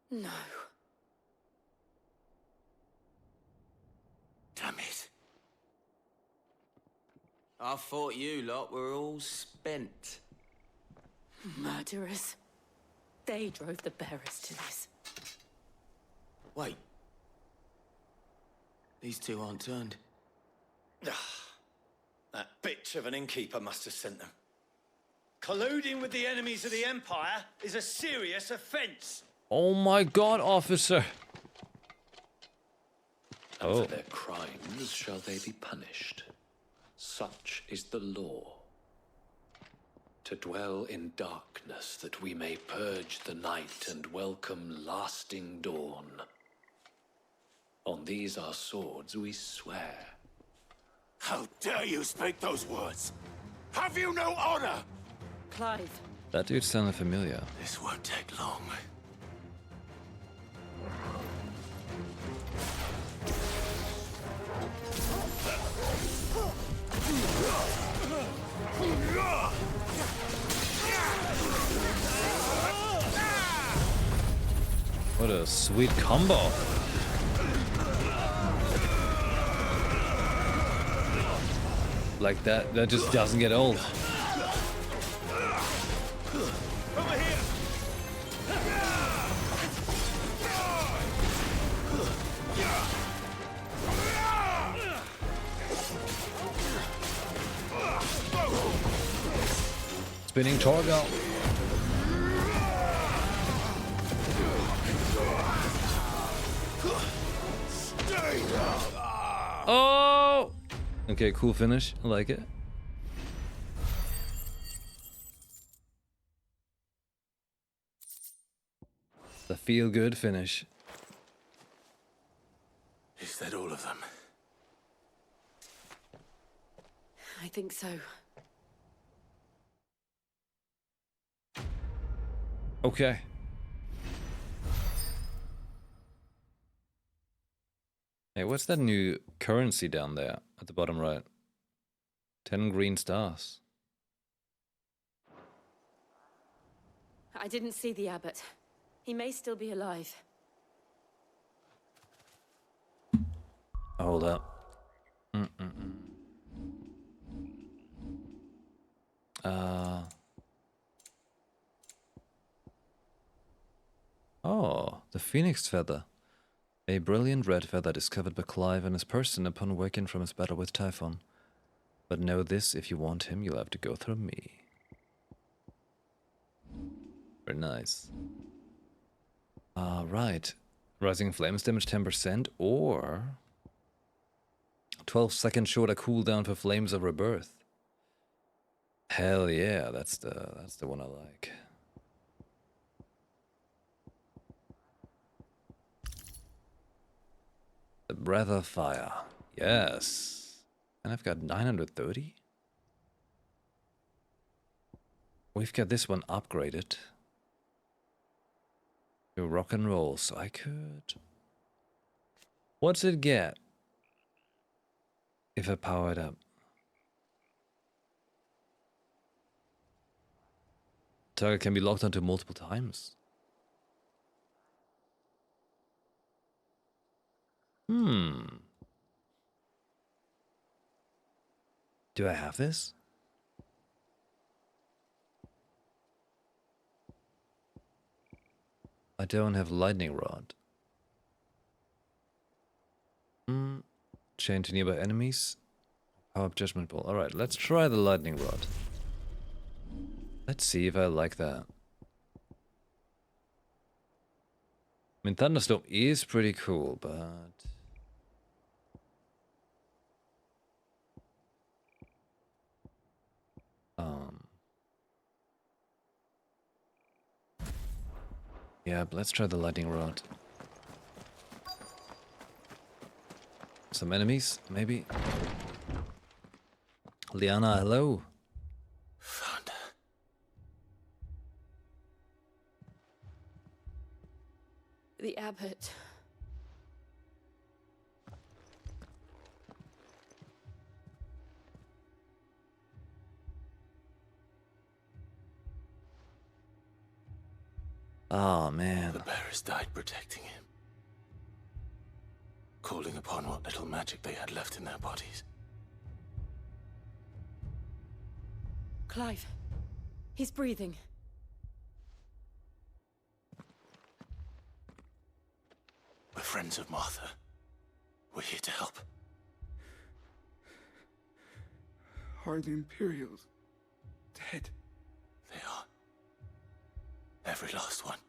No. Damn it. I thought you lot were all spent. Murderers. They drove the bearers to this. Wait. These two aren't turned. That bitch of an innkeeper must have sent them. Colluding with the enemies of the Empire is a serious offense. Oh my god, officer! And for their crimes shall they be punished. Such is the law. To dwell in darkness that we may purge the night and welcome lasting dawn. On these our swords we swear. How dare you speak those words? Have you no honor? Clive. That dude sounded familiar. This won't take long. What a sweet combo. Like that just doesn't get old. Over here. Spinning Torgal. Oh! Okay, cool finish. I like it. The feel-good finish. Is that all of them? I think so. Okay. Hey, what's that new currency down there at the bottom right? 10 green stars. I didn't see the abbot. He may still be alive. Hold up. Oh, the phoenix feather. A brilliant red feather discovered by Clive and his person upon waking from his battle with Typhon. But know this, if you want him, you'll have to go through me. Very nice. Right. Rising flames damage 10% or 12-second shorter cooldown for flames of rebirth. Hell yeah, that's the one I like. The Breath of Fire. Yes. And I've got 930. We've got this one upgraded to rock and roll, so I could... What's it get if I power it up? Target can be locked onto multiple times. Do I have this? I don't have lightning rod. Chain to nearby enemies. Power up judgment ball. Alright, let's try the lightning rod. Let's see if I like that. I mean, Thunderstorm is pretty cool, but... Yeah, but let's try the lightning rod. Some enemies, maybe? Liana, hello. Found her. The abbot. Oh, man. The bearers died protecting him. Calling upon what little magic they had left in their bodies. Clive. He's breathing. We're friends of Martha. We're here to help. Are the Imperials dead? They are. Every last one.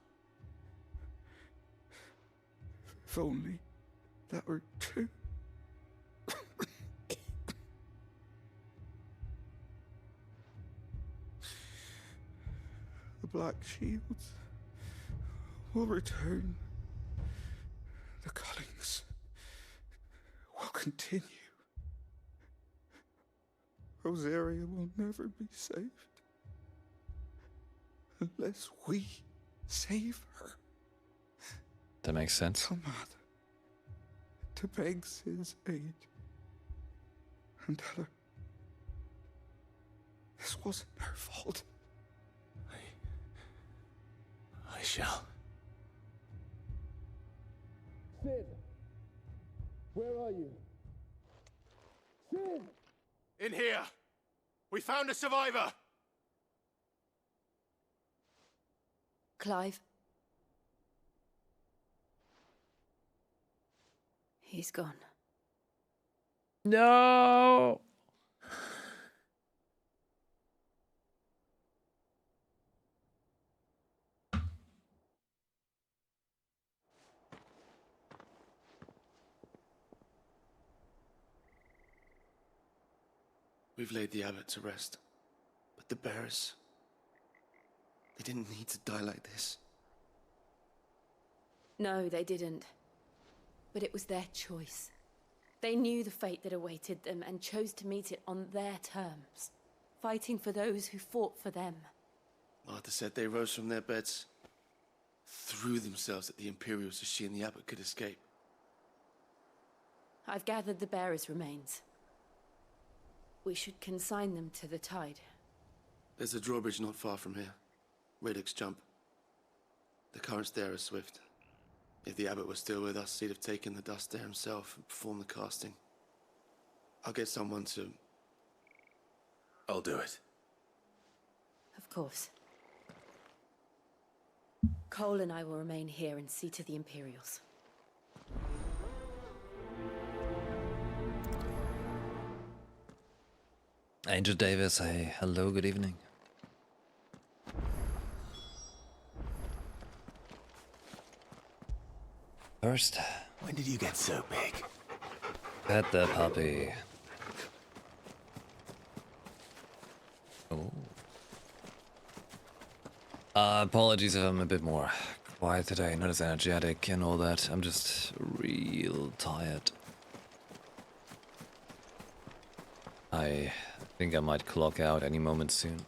If only that were true. The Black Shields will return. The cullings will continue. Rosaria will never be saved unless we save her. That makes sense. Tell Mother to beg Sid's aid and tell her this wasn't her fault. I shall. Sid! Where are you? Sid! In here! We found a survivor! Clive. He's gone. No! We've laid the abbot to rest. But the bearers... they didn't need to die like this. No, they didn't. But it was their choice. They knew the fate that awaited them and chose to meet it on their terms, fighting for those who fought for them. Martha said they rose from their beds, threw themselves at the Imperials so she and the abbot could escape. I've gathered the bearers' remains. We should consign them to the tide. There's a drawbridge not far from here. Radix jump. The currents there are swift. If the abbot was still with us, he'd have taken the dust there himself and performed the casting. I'll get someone to... I'll do it. Of course. Cole and I will remain here and see to the Imperials. Angel Davis, hey, hello, good evening. First, when did you get so big? Pet the puppy. Oh. Apologies if I'm a bit more quiet today, not as energetic and all that. I'm just real tired. I think I might clock out any moment soon.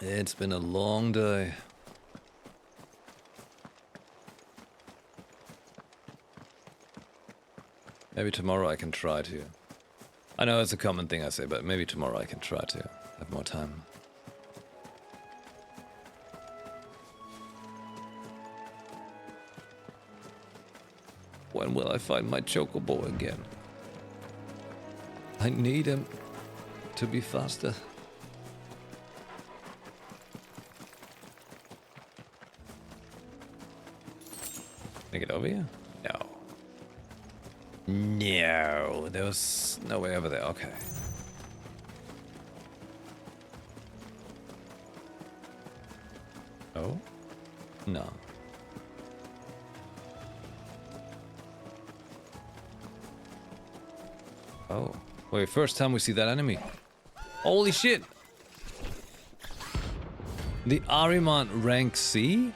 It's been a long day. Maybe tomorrow I can try to. I know it's a common thing I say, but maybe tomorrow I can try to have more time. When will I find my chocobo again? I need him to be faster. Can I get over here? No. No, there was no way over there. Okay. Oh? No. Oh. Wait, first time we see that enemy. Holy shit! The Ahriman rank C?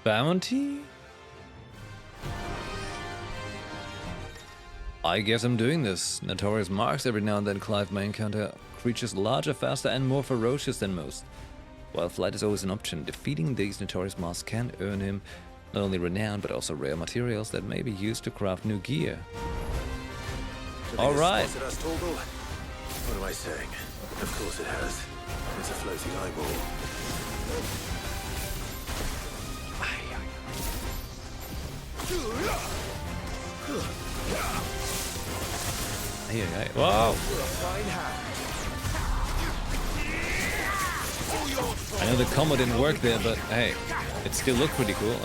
Bounty? I guess I'm doing this. Notorious marks every now and then Clive may encounter creatures larger, faster and more ferocious than most. While flight is always an option, defeating these notorious masks can earn him not only renown but also rare materials that may be used to craft new gear. Alright. What am I saying? Of course it has. It's a floating eyeball. Hey, wow. I know the combo didn't work there, but hey, it still looked pretty cool.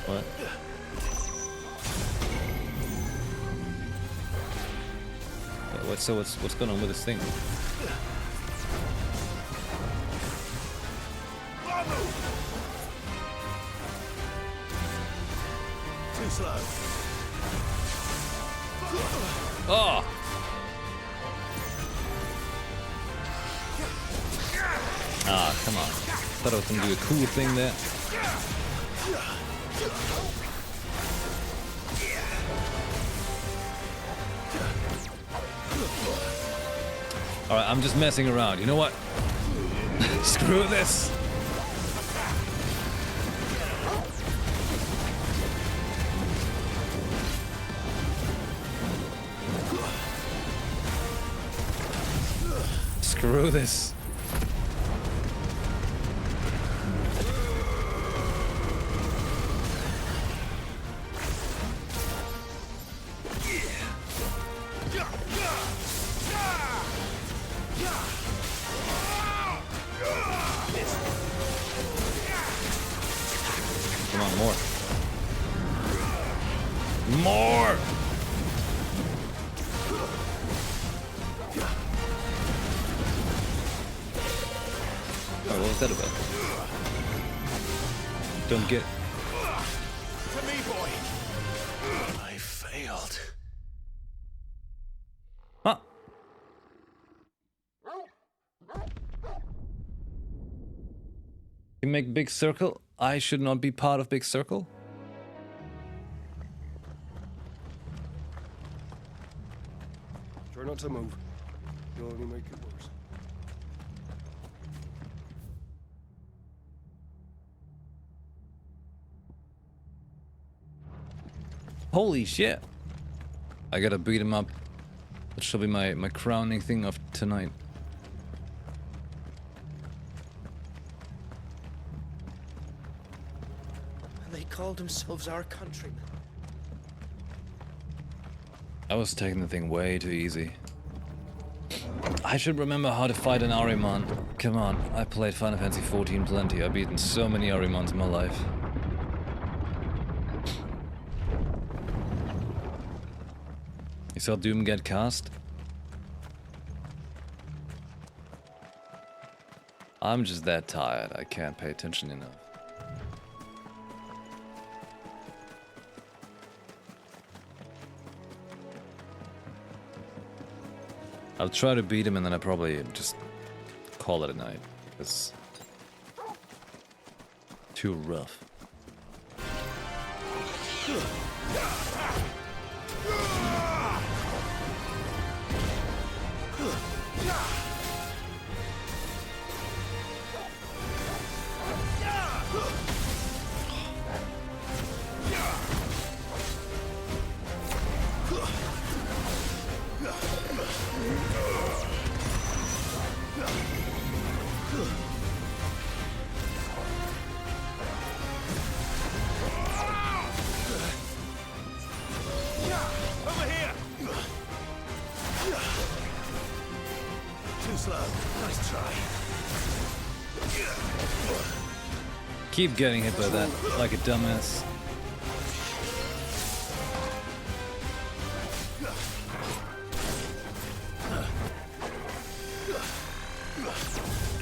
What? What's going on with this thing? Too slow. Oh! Ah, come on. Thought I was gonna do a cool thing there. Alright, I'm just messing around. You know what? Screw this! Screw this. Come on, more. More! Oh, what was that about? Don't get You make big circle. I should not be part of big circle. Try not to move. You'll only make it worse. Holy shit. I gotta beat him up. That shall be my crowning thing of tonight. And they called themselves our countrymen. I was taking the thing way too easy. I should remember how to fight an Ahriman. Come on, I played Final Fantasy XIV plenty. I've beaten so many Ahrimans in my life. You saw Doom get cast? I'm just that tired, I can't pay attention enough. I'll try to beat him and then I'll probably just call it a night. It's too rough. Keep getting hit by that like a dumbass.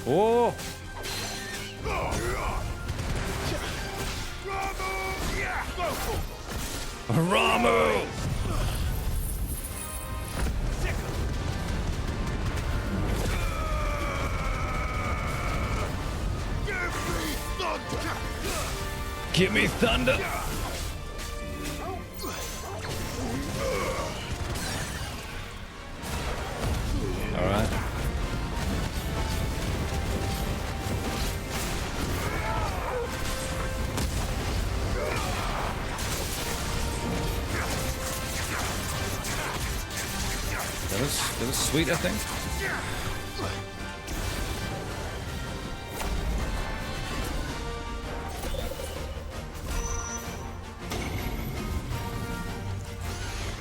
Oh! Ramu! Give me thunder! Alright. That was sweet, I think.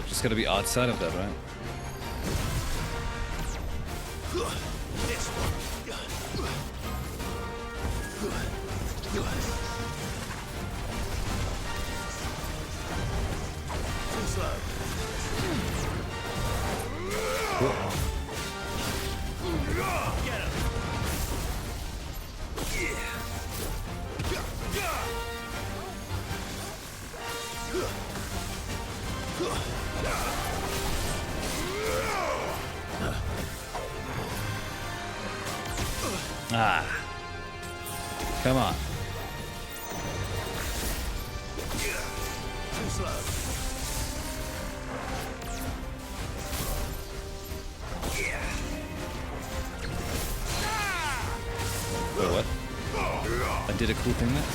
Just gotta be outside of that, right? Ah. Come on. Too slow. Wait, what? I did a cool thing there?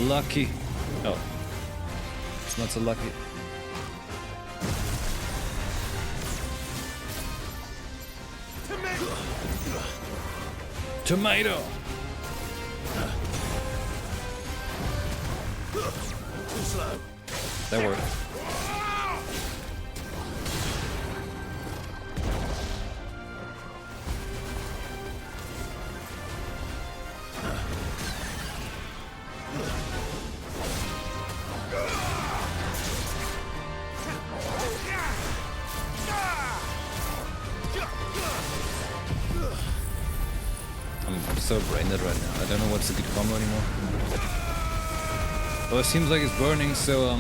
Lucky. Oh. It's not so lucky. Tomato! Too slow. That worked. I'm so brain dead right now. I don't know what's a good combo anymore. Well, it seems like it's burning, so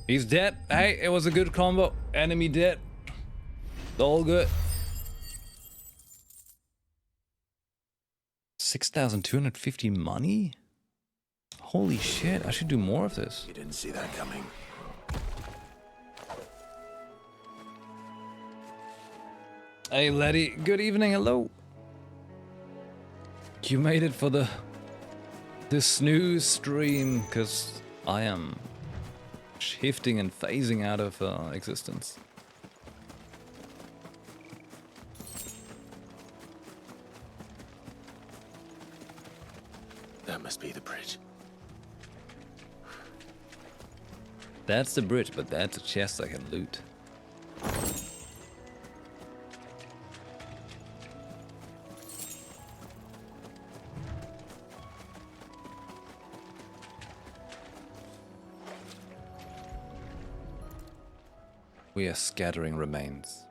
He's dead. Hey, it was a good combo. Enemy dead. All good. 6,250 money? Holy shit, I should do more of this. You didn't see that coming. Hey, Letty. Good evening. Hello. You made it for the snooze stream, because I am shifting and phasing out of existence. That must be the bridge. That's the bridge, but that's a chest I can loot. We are scattering remains.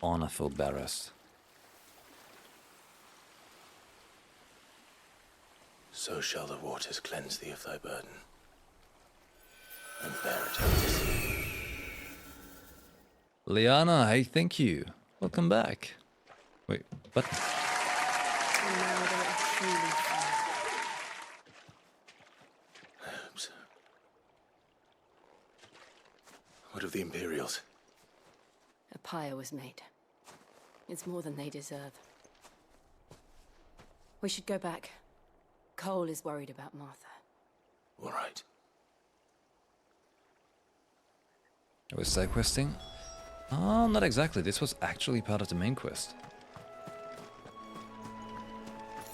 Honorful bearers. So shall the waters cleanse thee of thy burden, and bear it out to sea. Liana, hey, thank you. Welcome back. Wait, what? What of the Imperials? A pyre was made. It's more than they deserve. We should go back. Cole is worried about Martha. All right. It was side questing? Oh, not exactly. This was actually part of the main quest.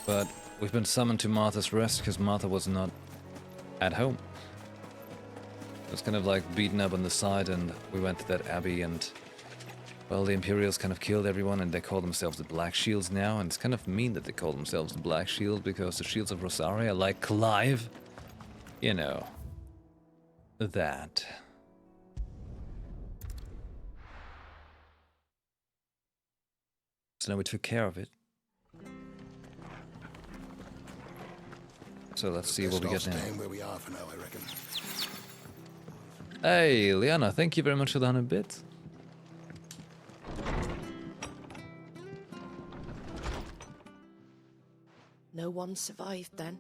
But we've been summoned to Martha's Rest because Martha was not at home. It was kind of like beaten up on the side, and we went to that abbey, and well, the Imperials kind of killed everyone, and they call themselves the Black Shields now, and it's kind of mean that they call themselves the Black Shield, because the Shields of Rosaria, like Clive, you know, that. So now we took care of it. So let's see what we get now. Where we are for now, I reckon. Hey, Liana, thank you very much for the 100 bits. No one survived then?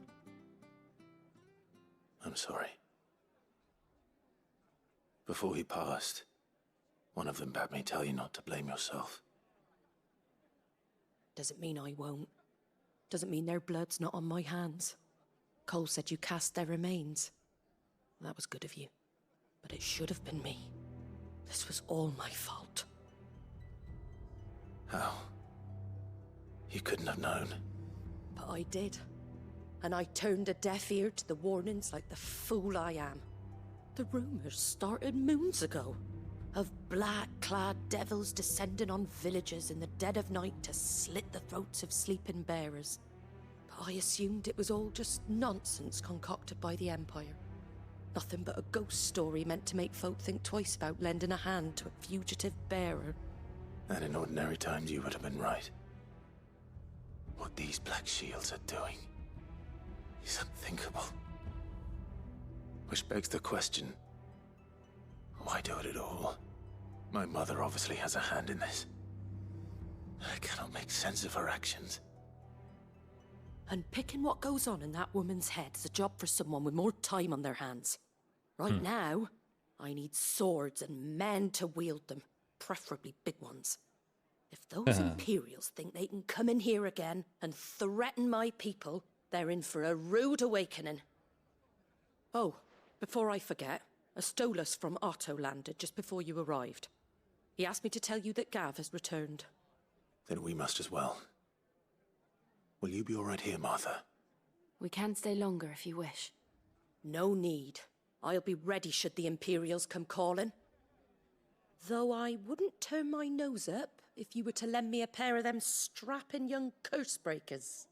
I'm sorry. Before he passed, one of them bade me tell you not to blame yourself. Doesn't mean I won't. Doesn't mean their blood's not on my hands. Cole said you cast their remains. That was good of you. But it should have been me. This was all my fault. How? You couldn't have known. But I did. And I turned a deaf ear to the warnings like the fool I am. The rumors started moons ago. Of black-clad devils descending on villages in the dead of night to slit the throats of sleeping bearers. But I assumed it was all just nonsense concocted by the Empire. Nothing but a ghost story meant to make folk think twice about lending a hand to a fugitive bearer. And in ordinary times you would have been right. What these Black Shields are doing is unthinkable. Which begs the question, why do it at all? My mother obviously has a hand in this. I cannot make sense of her actions. And picking what goes on in that woman's head is a job for someone with more time on their hands. Right now, I need swords and men to wield them, preferably big ones. If those Imperials think they can come in here again and threaten my people, they're in for a rude awakening. Oh, before I forget, a Stolas from Otto landed just before you arrived. He asked me to tell you that Gav has returned. Then we must as well. Will you be all right here, Martha? We can stay longer if you wish. No need. I'll be ready should the Imperials come calling. Though I wouldn't turn my nose up if you were to lend me a pair of them strapping young curse breakers.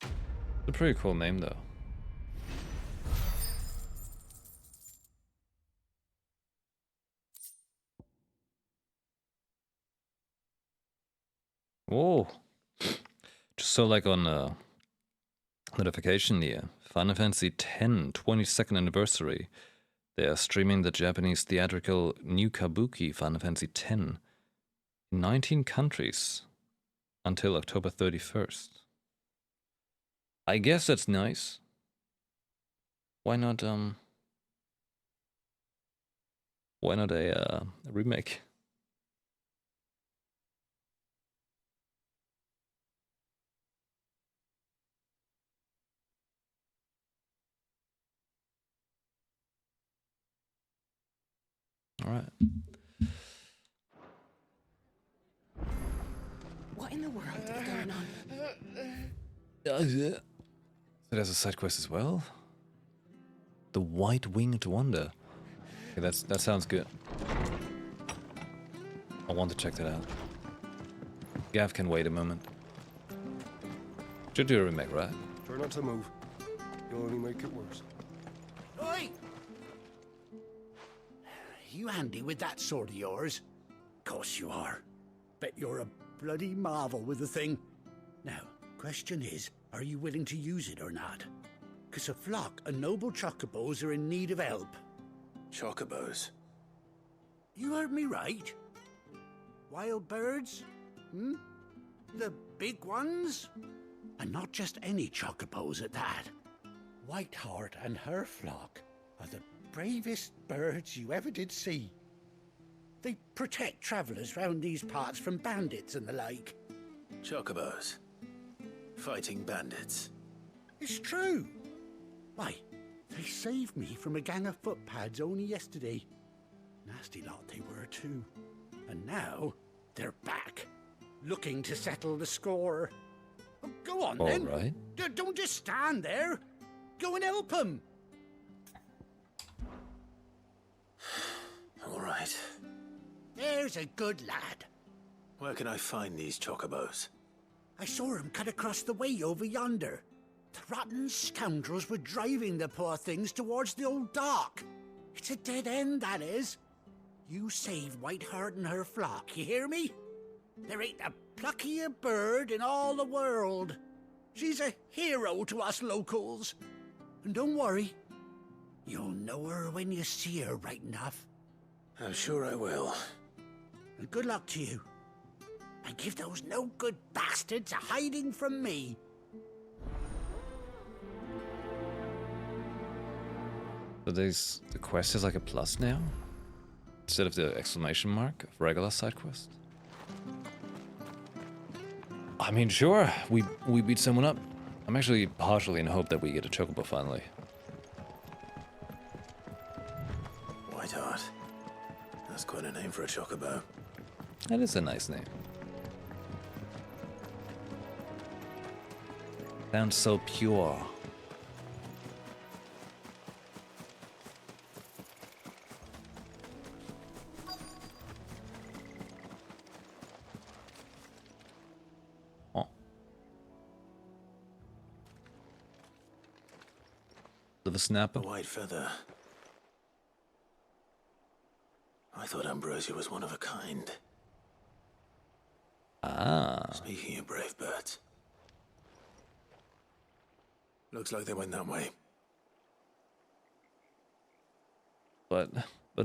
It's a pretty cool name, though. Whoa. Just so like on Notification here. Final Fantasy X 22nd anniversary. They are streaming the Japanese theatrical New Kabuki Final Fantasy X in 19 countries until October 31st. I guess that's nice. Why not a remake? All right. What in the world is going on? So there's a side quest as well. The White-Winged Wonder. Okay, that sounds good. I want to check that out. Gav can wait a moment. Should do a remake, right? Try not to move. You'll only make it worse. Oi! You handy with that sword of yours? Course you are. Bet you're a bloody marvel with the thing. Now, question is, are you willing to use it or not? 'Cause a flock of noble chocobos are in need of help. Chocobos? You heard me right. Wild birds? Hmm? The big ones? And not just any chocobos at that. Whiteheart and her flock are the bravest birds you ever did see. They protect travellers round these parts from bandits and the like. Chocobos? Fighting bandits? It's true. Why, they saved me from a gang of footpads only yesterday. Nasty lot they were too. And now they're back, looking to settle the score. Oh, go on then. All right. Don't just stand there. Go and help them. All right. There's a good lad. Where can I find these chocobos? I saw him cut across the way over yonder. The rotten scoundrels were driving the poor things towards the old dock. It's a dead end, that is. You save Whiteheart and her flock, you hear me? There ain't a pluckier bird in all the world. She's a hero to us locals. And don't worry, you'll know her when you see her right enough. I'm sure I will. And good luck to you. And give those no-good bastards a hiding from me. So the quest is like a plus now? Instead of the exclamation mark of regular side quest? I mean, sure, we beat someone up. I'm actually partially in hope that we get a chocobo finally. Whiteheart. That's quite a name for a chocobo. That is a nice name. Sounds so pure. Oh. The snapper. A white feather. I thought Ambrosia was one of a kind. Ah. Speaking of brave birds. Looks like they went that way. But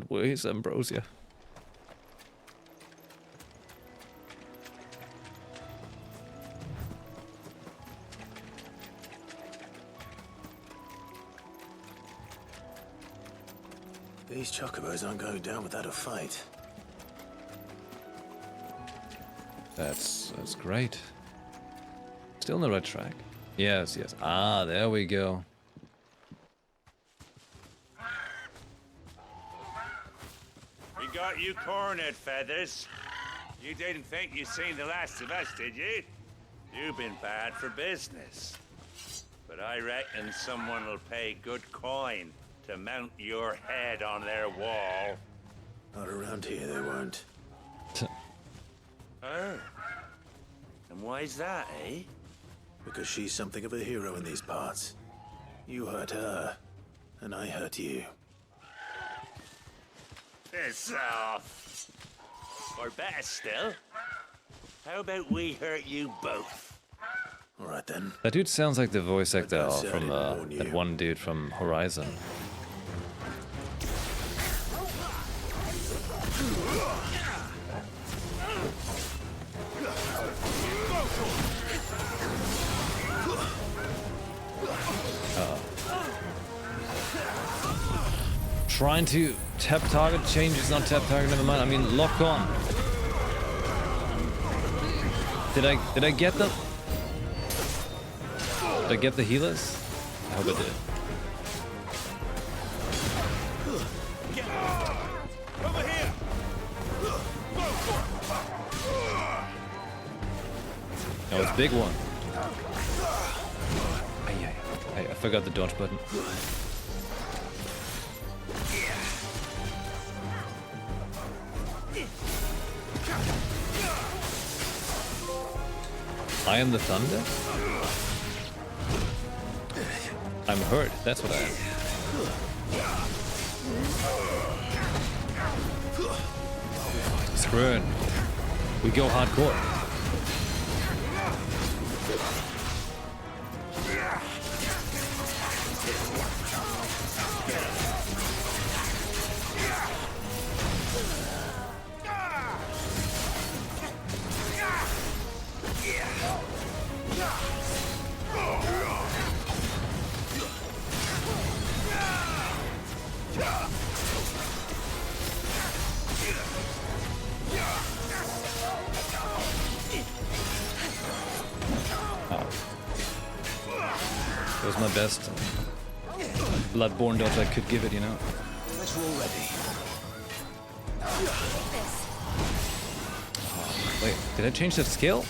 where's Ambrosia? These chocobos aren't going down without a fight. That's great. Still on the right track. Yes, yes. Ah, there we go. We got you cornered, Feathers. You didn't think you'd seen the last of us, did you? You've been bad for business. But I reckon someone will pay good coin to mount your head on their wall. Not around here, they won't. Oh. And why's that, eh? Because she's something of a hero in these parts. You hurt her, and I hurt you. Piss off. Or better still, how about we hurt you both? All right then. That dude sounds like the voice actor from that one dude from Horizon. Trying to tap target, changes not tap target, never mind. I mean, lock on. Did I get them? Did I get the healers? I hope I did. Over here. Oh, it's a big one. I forgot the dodge button. I am the thunder? I'm hurt, that's what I am. Screw it. We go hardcore. It was my best Bloodborne dodge I could give it, you know. Let's roll ready. Oh, wait, did I change that skill?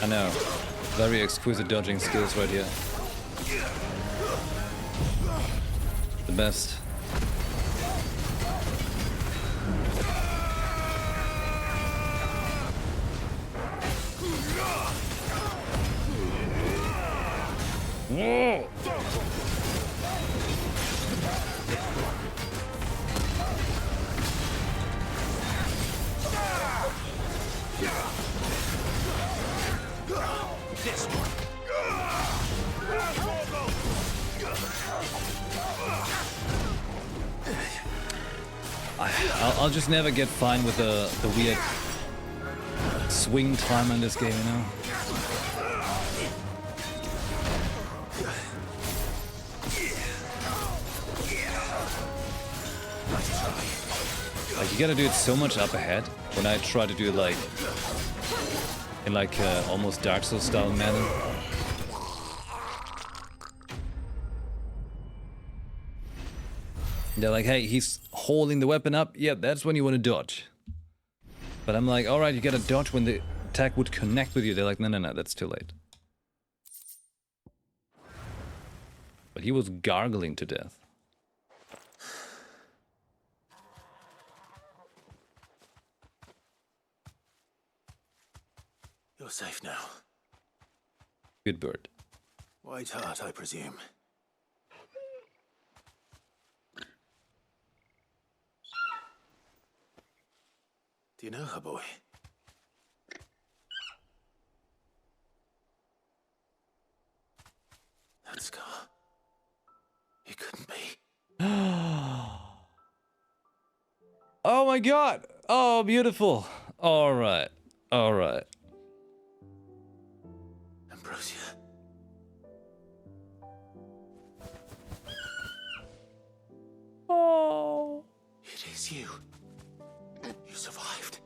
I know. Very exquisite dodging skills right here. The best. Whoa! This one. I'll just never get fine with the weird swing time in this game, you know? Like, you gotta do it so much up ahead when I try to do it like in like almost Dark Souls style manner. They're like, hey, he's holding the weapon up. Yeah, that's when you want to dodge. But I'm like, alright, you gotta dodge when the attack would connect with you. They're like, no, that's too late. But he was gargling to death. You're safe now. Good bird. White heart, I presume. Do you know her, boy? That scar. It couldn't be. Oh my god! Oh, beautiful! Alright. Alright. Ambrosia. Oh. It is you. You survived.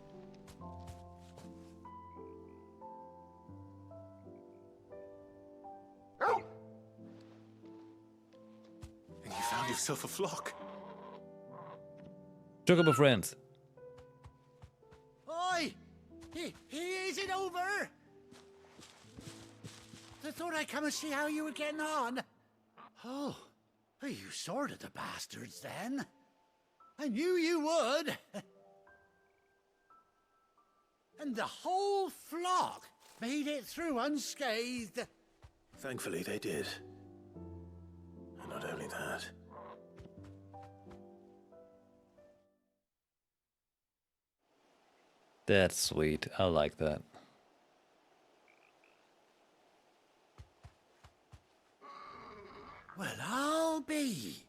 And you found yourself a flock. Took up a friend. Oi! He isn't over! I thought I'd come and see how you were getting on. Oh, you sorted the bastards then. I knew you would. And the whole flock made it through unscathed. Thankfully they did. And not only that. That's sweet. I like that. Well, I'll be.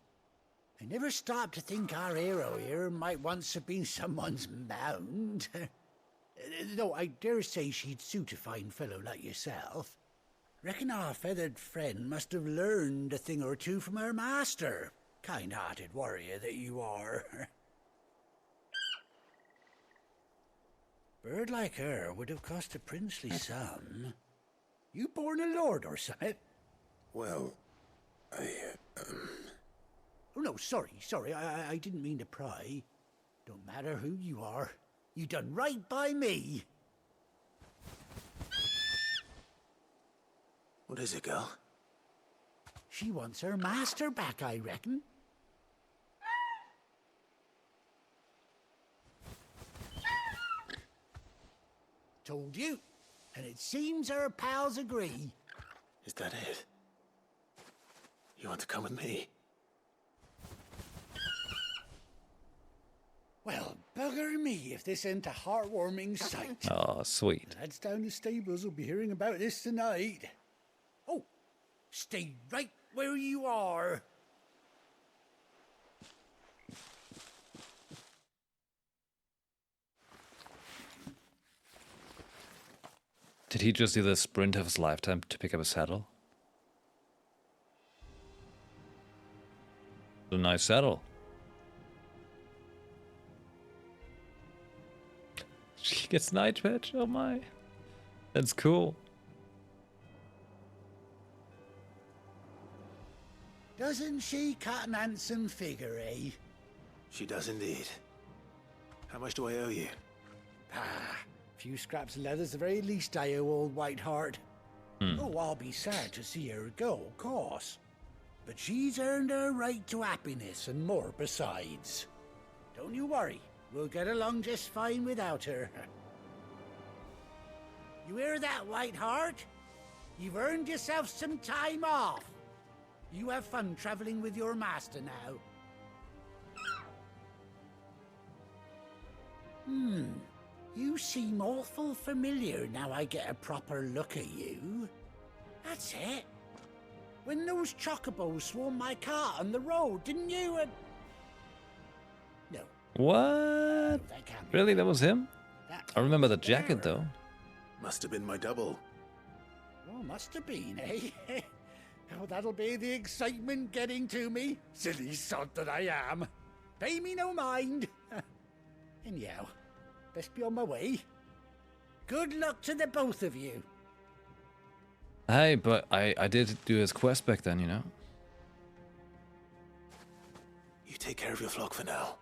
I never stopped to think our hero here might once have been someone's mount. Though I dare say she'd suit a fine fellow like yourself. Reckon our feathered friend must have learned a thing or two from her master. Kind-hearted warrior that you are. Bird like her would have cost a princely sum. You born a lord or something? Well, Oh no, sorry. I didn't mean to pry. Don't matter who you are. You done right by me. What is it, girl? She wants her master back, I reckon. Told you. And it seems her pals agree. Is that it? You want to come with me? Well, bugger me if this ain't a heartwarming sight. Oh, sweet. The lads down the stables will be hearing about this tonight. Oh, stay right where you are. Did he just do the sprint of his lifetime to pick up a saddle? A nice saddle. She gets night patch. Oh my, that's cool. Doesn't she cut an handsome figure, eh? She does indeed. How much do I owe you? Ah, a few scraps of leather's the very least I owe old Whiteheart. Oh, I'll be sad to see her go, of course. But she's earned her right to happiness and more besides. Don't you worry, we'll get along just fine without her. You hear that, Whiteheart? You've earned yourself some time off. You have fun traveling with your master now. You seem awful familiar now I get a proper look at you. That's it. When those chocobos swarmed my cart on the road, didn't you? No. What? Really? That was him? I remember the jacket though. Must have been my double. Oh, must have been, eh? Oh, that'll be the excitement getting to me. Silly sod that I am. Pay me no mind. Anyhow, best be on my way. Good luck to the both of you. Hey, but I did do his quest back then, you know? You take care of your flock for now.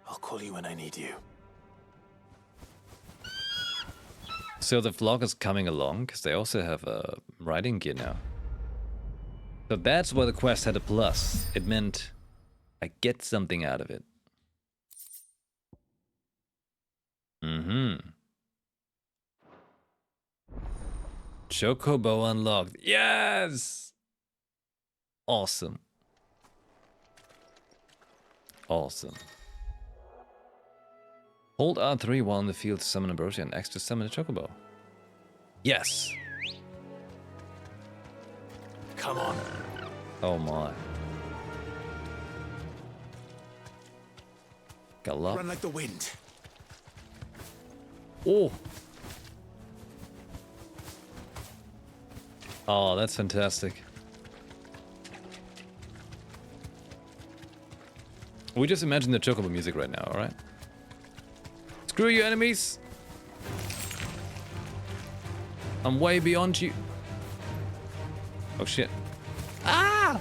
I'll call you when I need you. So the vlog is coming along, because they also have riding gear now. So that's why the quest had a plus. It meant I get something out of it. Chocobo unlocked. Yes! Awesome. Awesome. Hold R3 while in the field to summon Ambrosia and X to summon a Chocobo. Yes! Come on. Oh my. Gallop. Run like the wind. Oh! Oh, that's fantastic. We just imagine the Chocobo music right now, alright? Screw you, enemies! I'm way beyond you. Oh shit. Ah!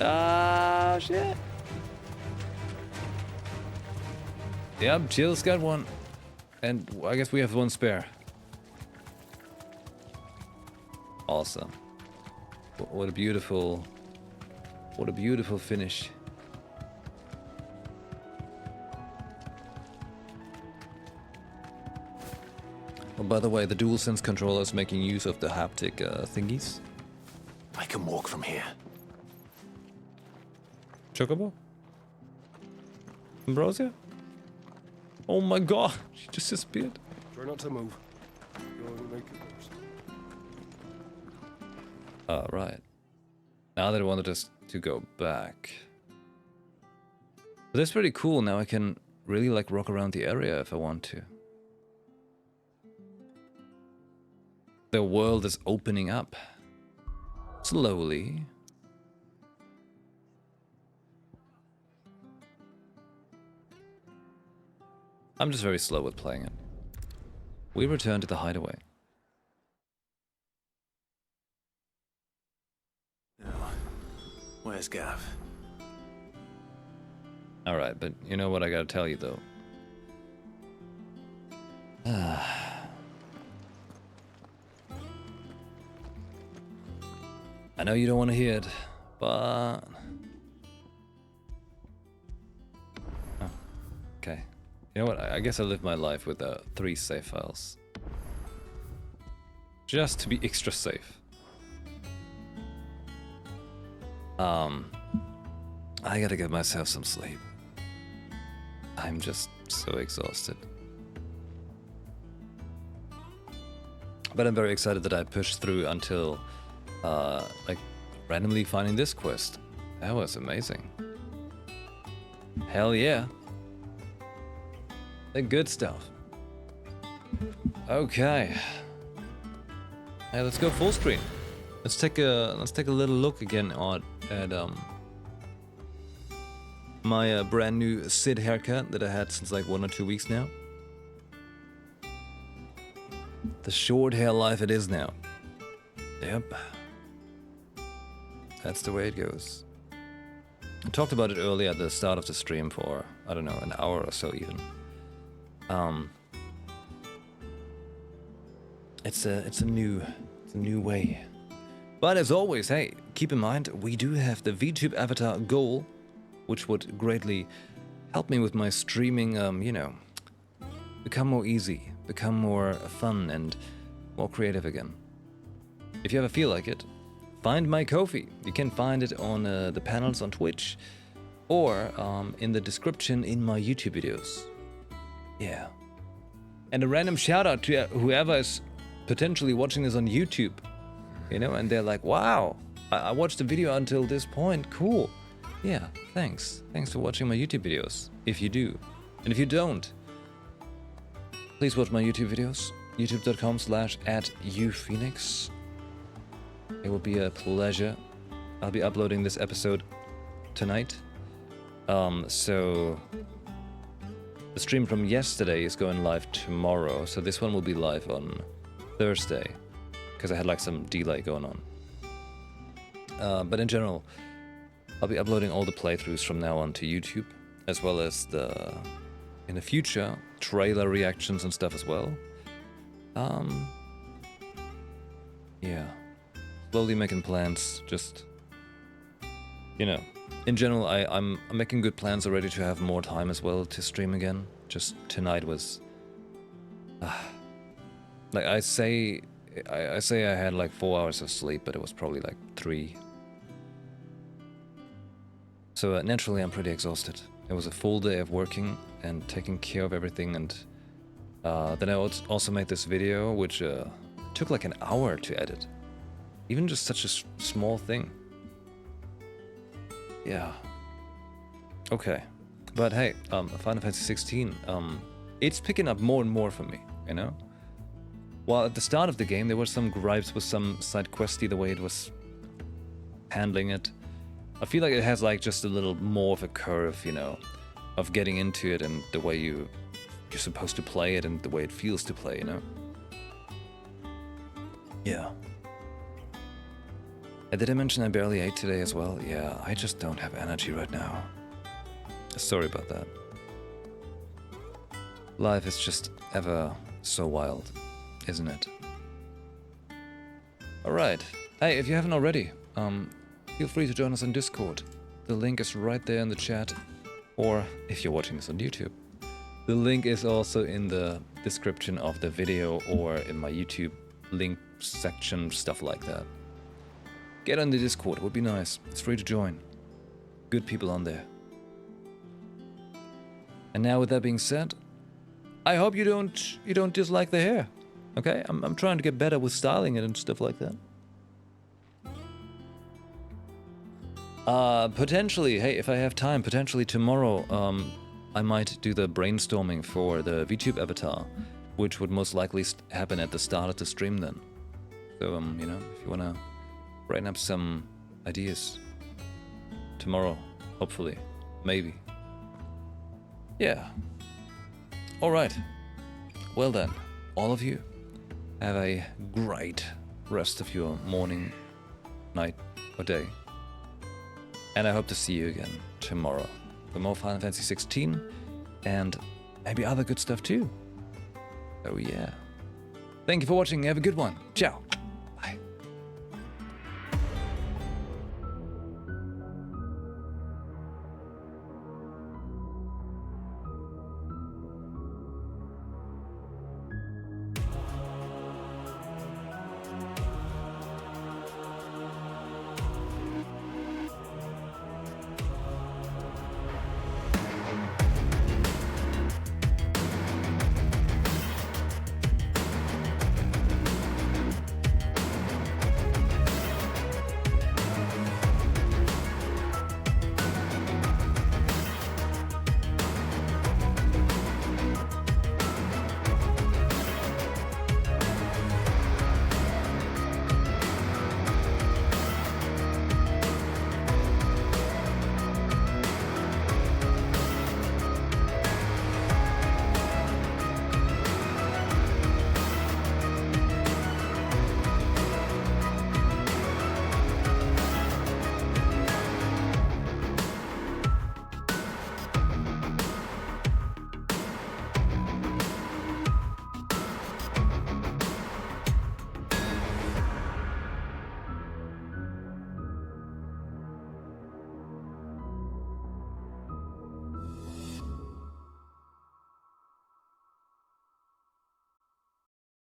Ah, shit. Yep, Jill's got one. And I guess we have one spare. Awesome. What a beautiful finish. Oh, by the way, the DualSense controller is making use of the haptic thingies. I can walk from here. Chocobo? Ambrosia? Oh my god, she just disappeared. Try not to move. You'll only make it worse. Right. Now that I wanted us to go back. But that's pretty cool. Now I can really like rock around the area if I want to. The world is opening up. Slowly. I'm just very slow with playing it. We return to the hideaway. Where's Gav? Alright, but you know what I gotta tell you though. I know you don't want to hear it, but... Oh, okay. You know what, I guess I live my life with 3 save files. Just to be extra safe. I gotta get myself some sleep. I'm just so exhausted. But I'm very excited that I pushed through until, like, randomly finding this quest. That was amazing. Hell yeah. The good stuff. Okay. Hey, let's go full screen. Let's take a little look again at my brand new Sid haircut that I had since like 1 or 2 weeks now. The short hair life it is now. Yep. That's the way it goes. I talked about it earlier at the start of the stream for, I don't know, an hour or so even. It's a new way. But as always, hey, keep in mind, we do have the VTube avatar goal, which would greatly help me with my streaming, you know, become more easy, become more fun and more creative again. If you ever feel like it, find my Ko-fi. You can find it on the panels on Twitch or in the description in my YouTube videos. Yeah. And a random shout out to whoever is potentially watching this on YouTube. You know, and they're like, wow, I watched the video until this point, cool. Yeah, thanks. Thanks for watching my YouTube videos, if you do. And if you don't, please watch my YouTube videos, youtube.com/@uphoenix. It will be a pleasure. I'll be uploading this episode tonight. So the stream from yesterday is going live tomorrow, so this one will be live on Thursday, because I had like some delay going on. But in general, I'll be uploading all the playthroughs from now on to YouTube, as well as in the future, trailer reactions and stuff as well. Yeah. Slowly making plans, just, you know, in general, I'm making good plans already to have more time as well to stream again. Just tonight was, like I say I had like 4 hours of sleep, but it was probably like 3. So naturally I'm pretty exhausted. It was a full day of working and taking care of everything, and then I also made this video, which took like an hour to edit. Even just such a small thing. Yeah. Okay. But hey, Final Fantasy 16, it's picking up more and more for me, you know? While at the start of the game there were some gripes with some side questy, the way it was handling it, I feel like it has like just a little more of a curve, you know, of getting into it and the way you're supposed to play it and the way it feels to play, you know? Yeah. Did I mention I barely ate today as well? Yeah, I just don't have energy right now. Sorry about that. Life is just ever so wild, isn't it? Alright. Hey, if you haven't already, feel free to join us on Discord. The link is right there in the chat. Or, if you're watching this on YouTube, the link is also in the description of the video or in my YouTube link section, stuff like that. Get on the Discord, it would be nice. It's free to join. Good people on there. And now with that being said, I hope you don't dislike the hair. Okay? I'm trying to get better with styling it and stuff like that. Potentially, hey, if I have time, potentially tomorrow, I might do the brainstorming for the VTube avatar, which would most likely happen at the start of the stream then. So, you know, if you wanna brighten up some ideas tomorrow, hopefully, maybe. Yeah. Alright. Well then, all of you, have a great rest of your morning, night, or day. And I hope to see you again tomorrow for more Final Fantasy 16 and maybe other good stuff too. Oh yeah. Thank you for watching. Have a good one. Ciao.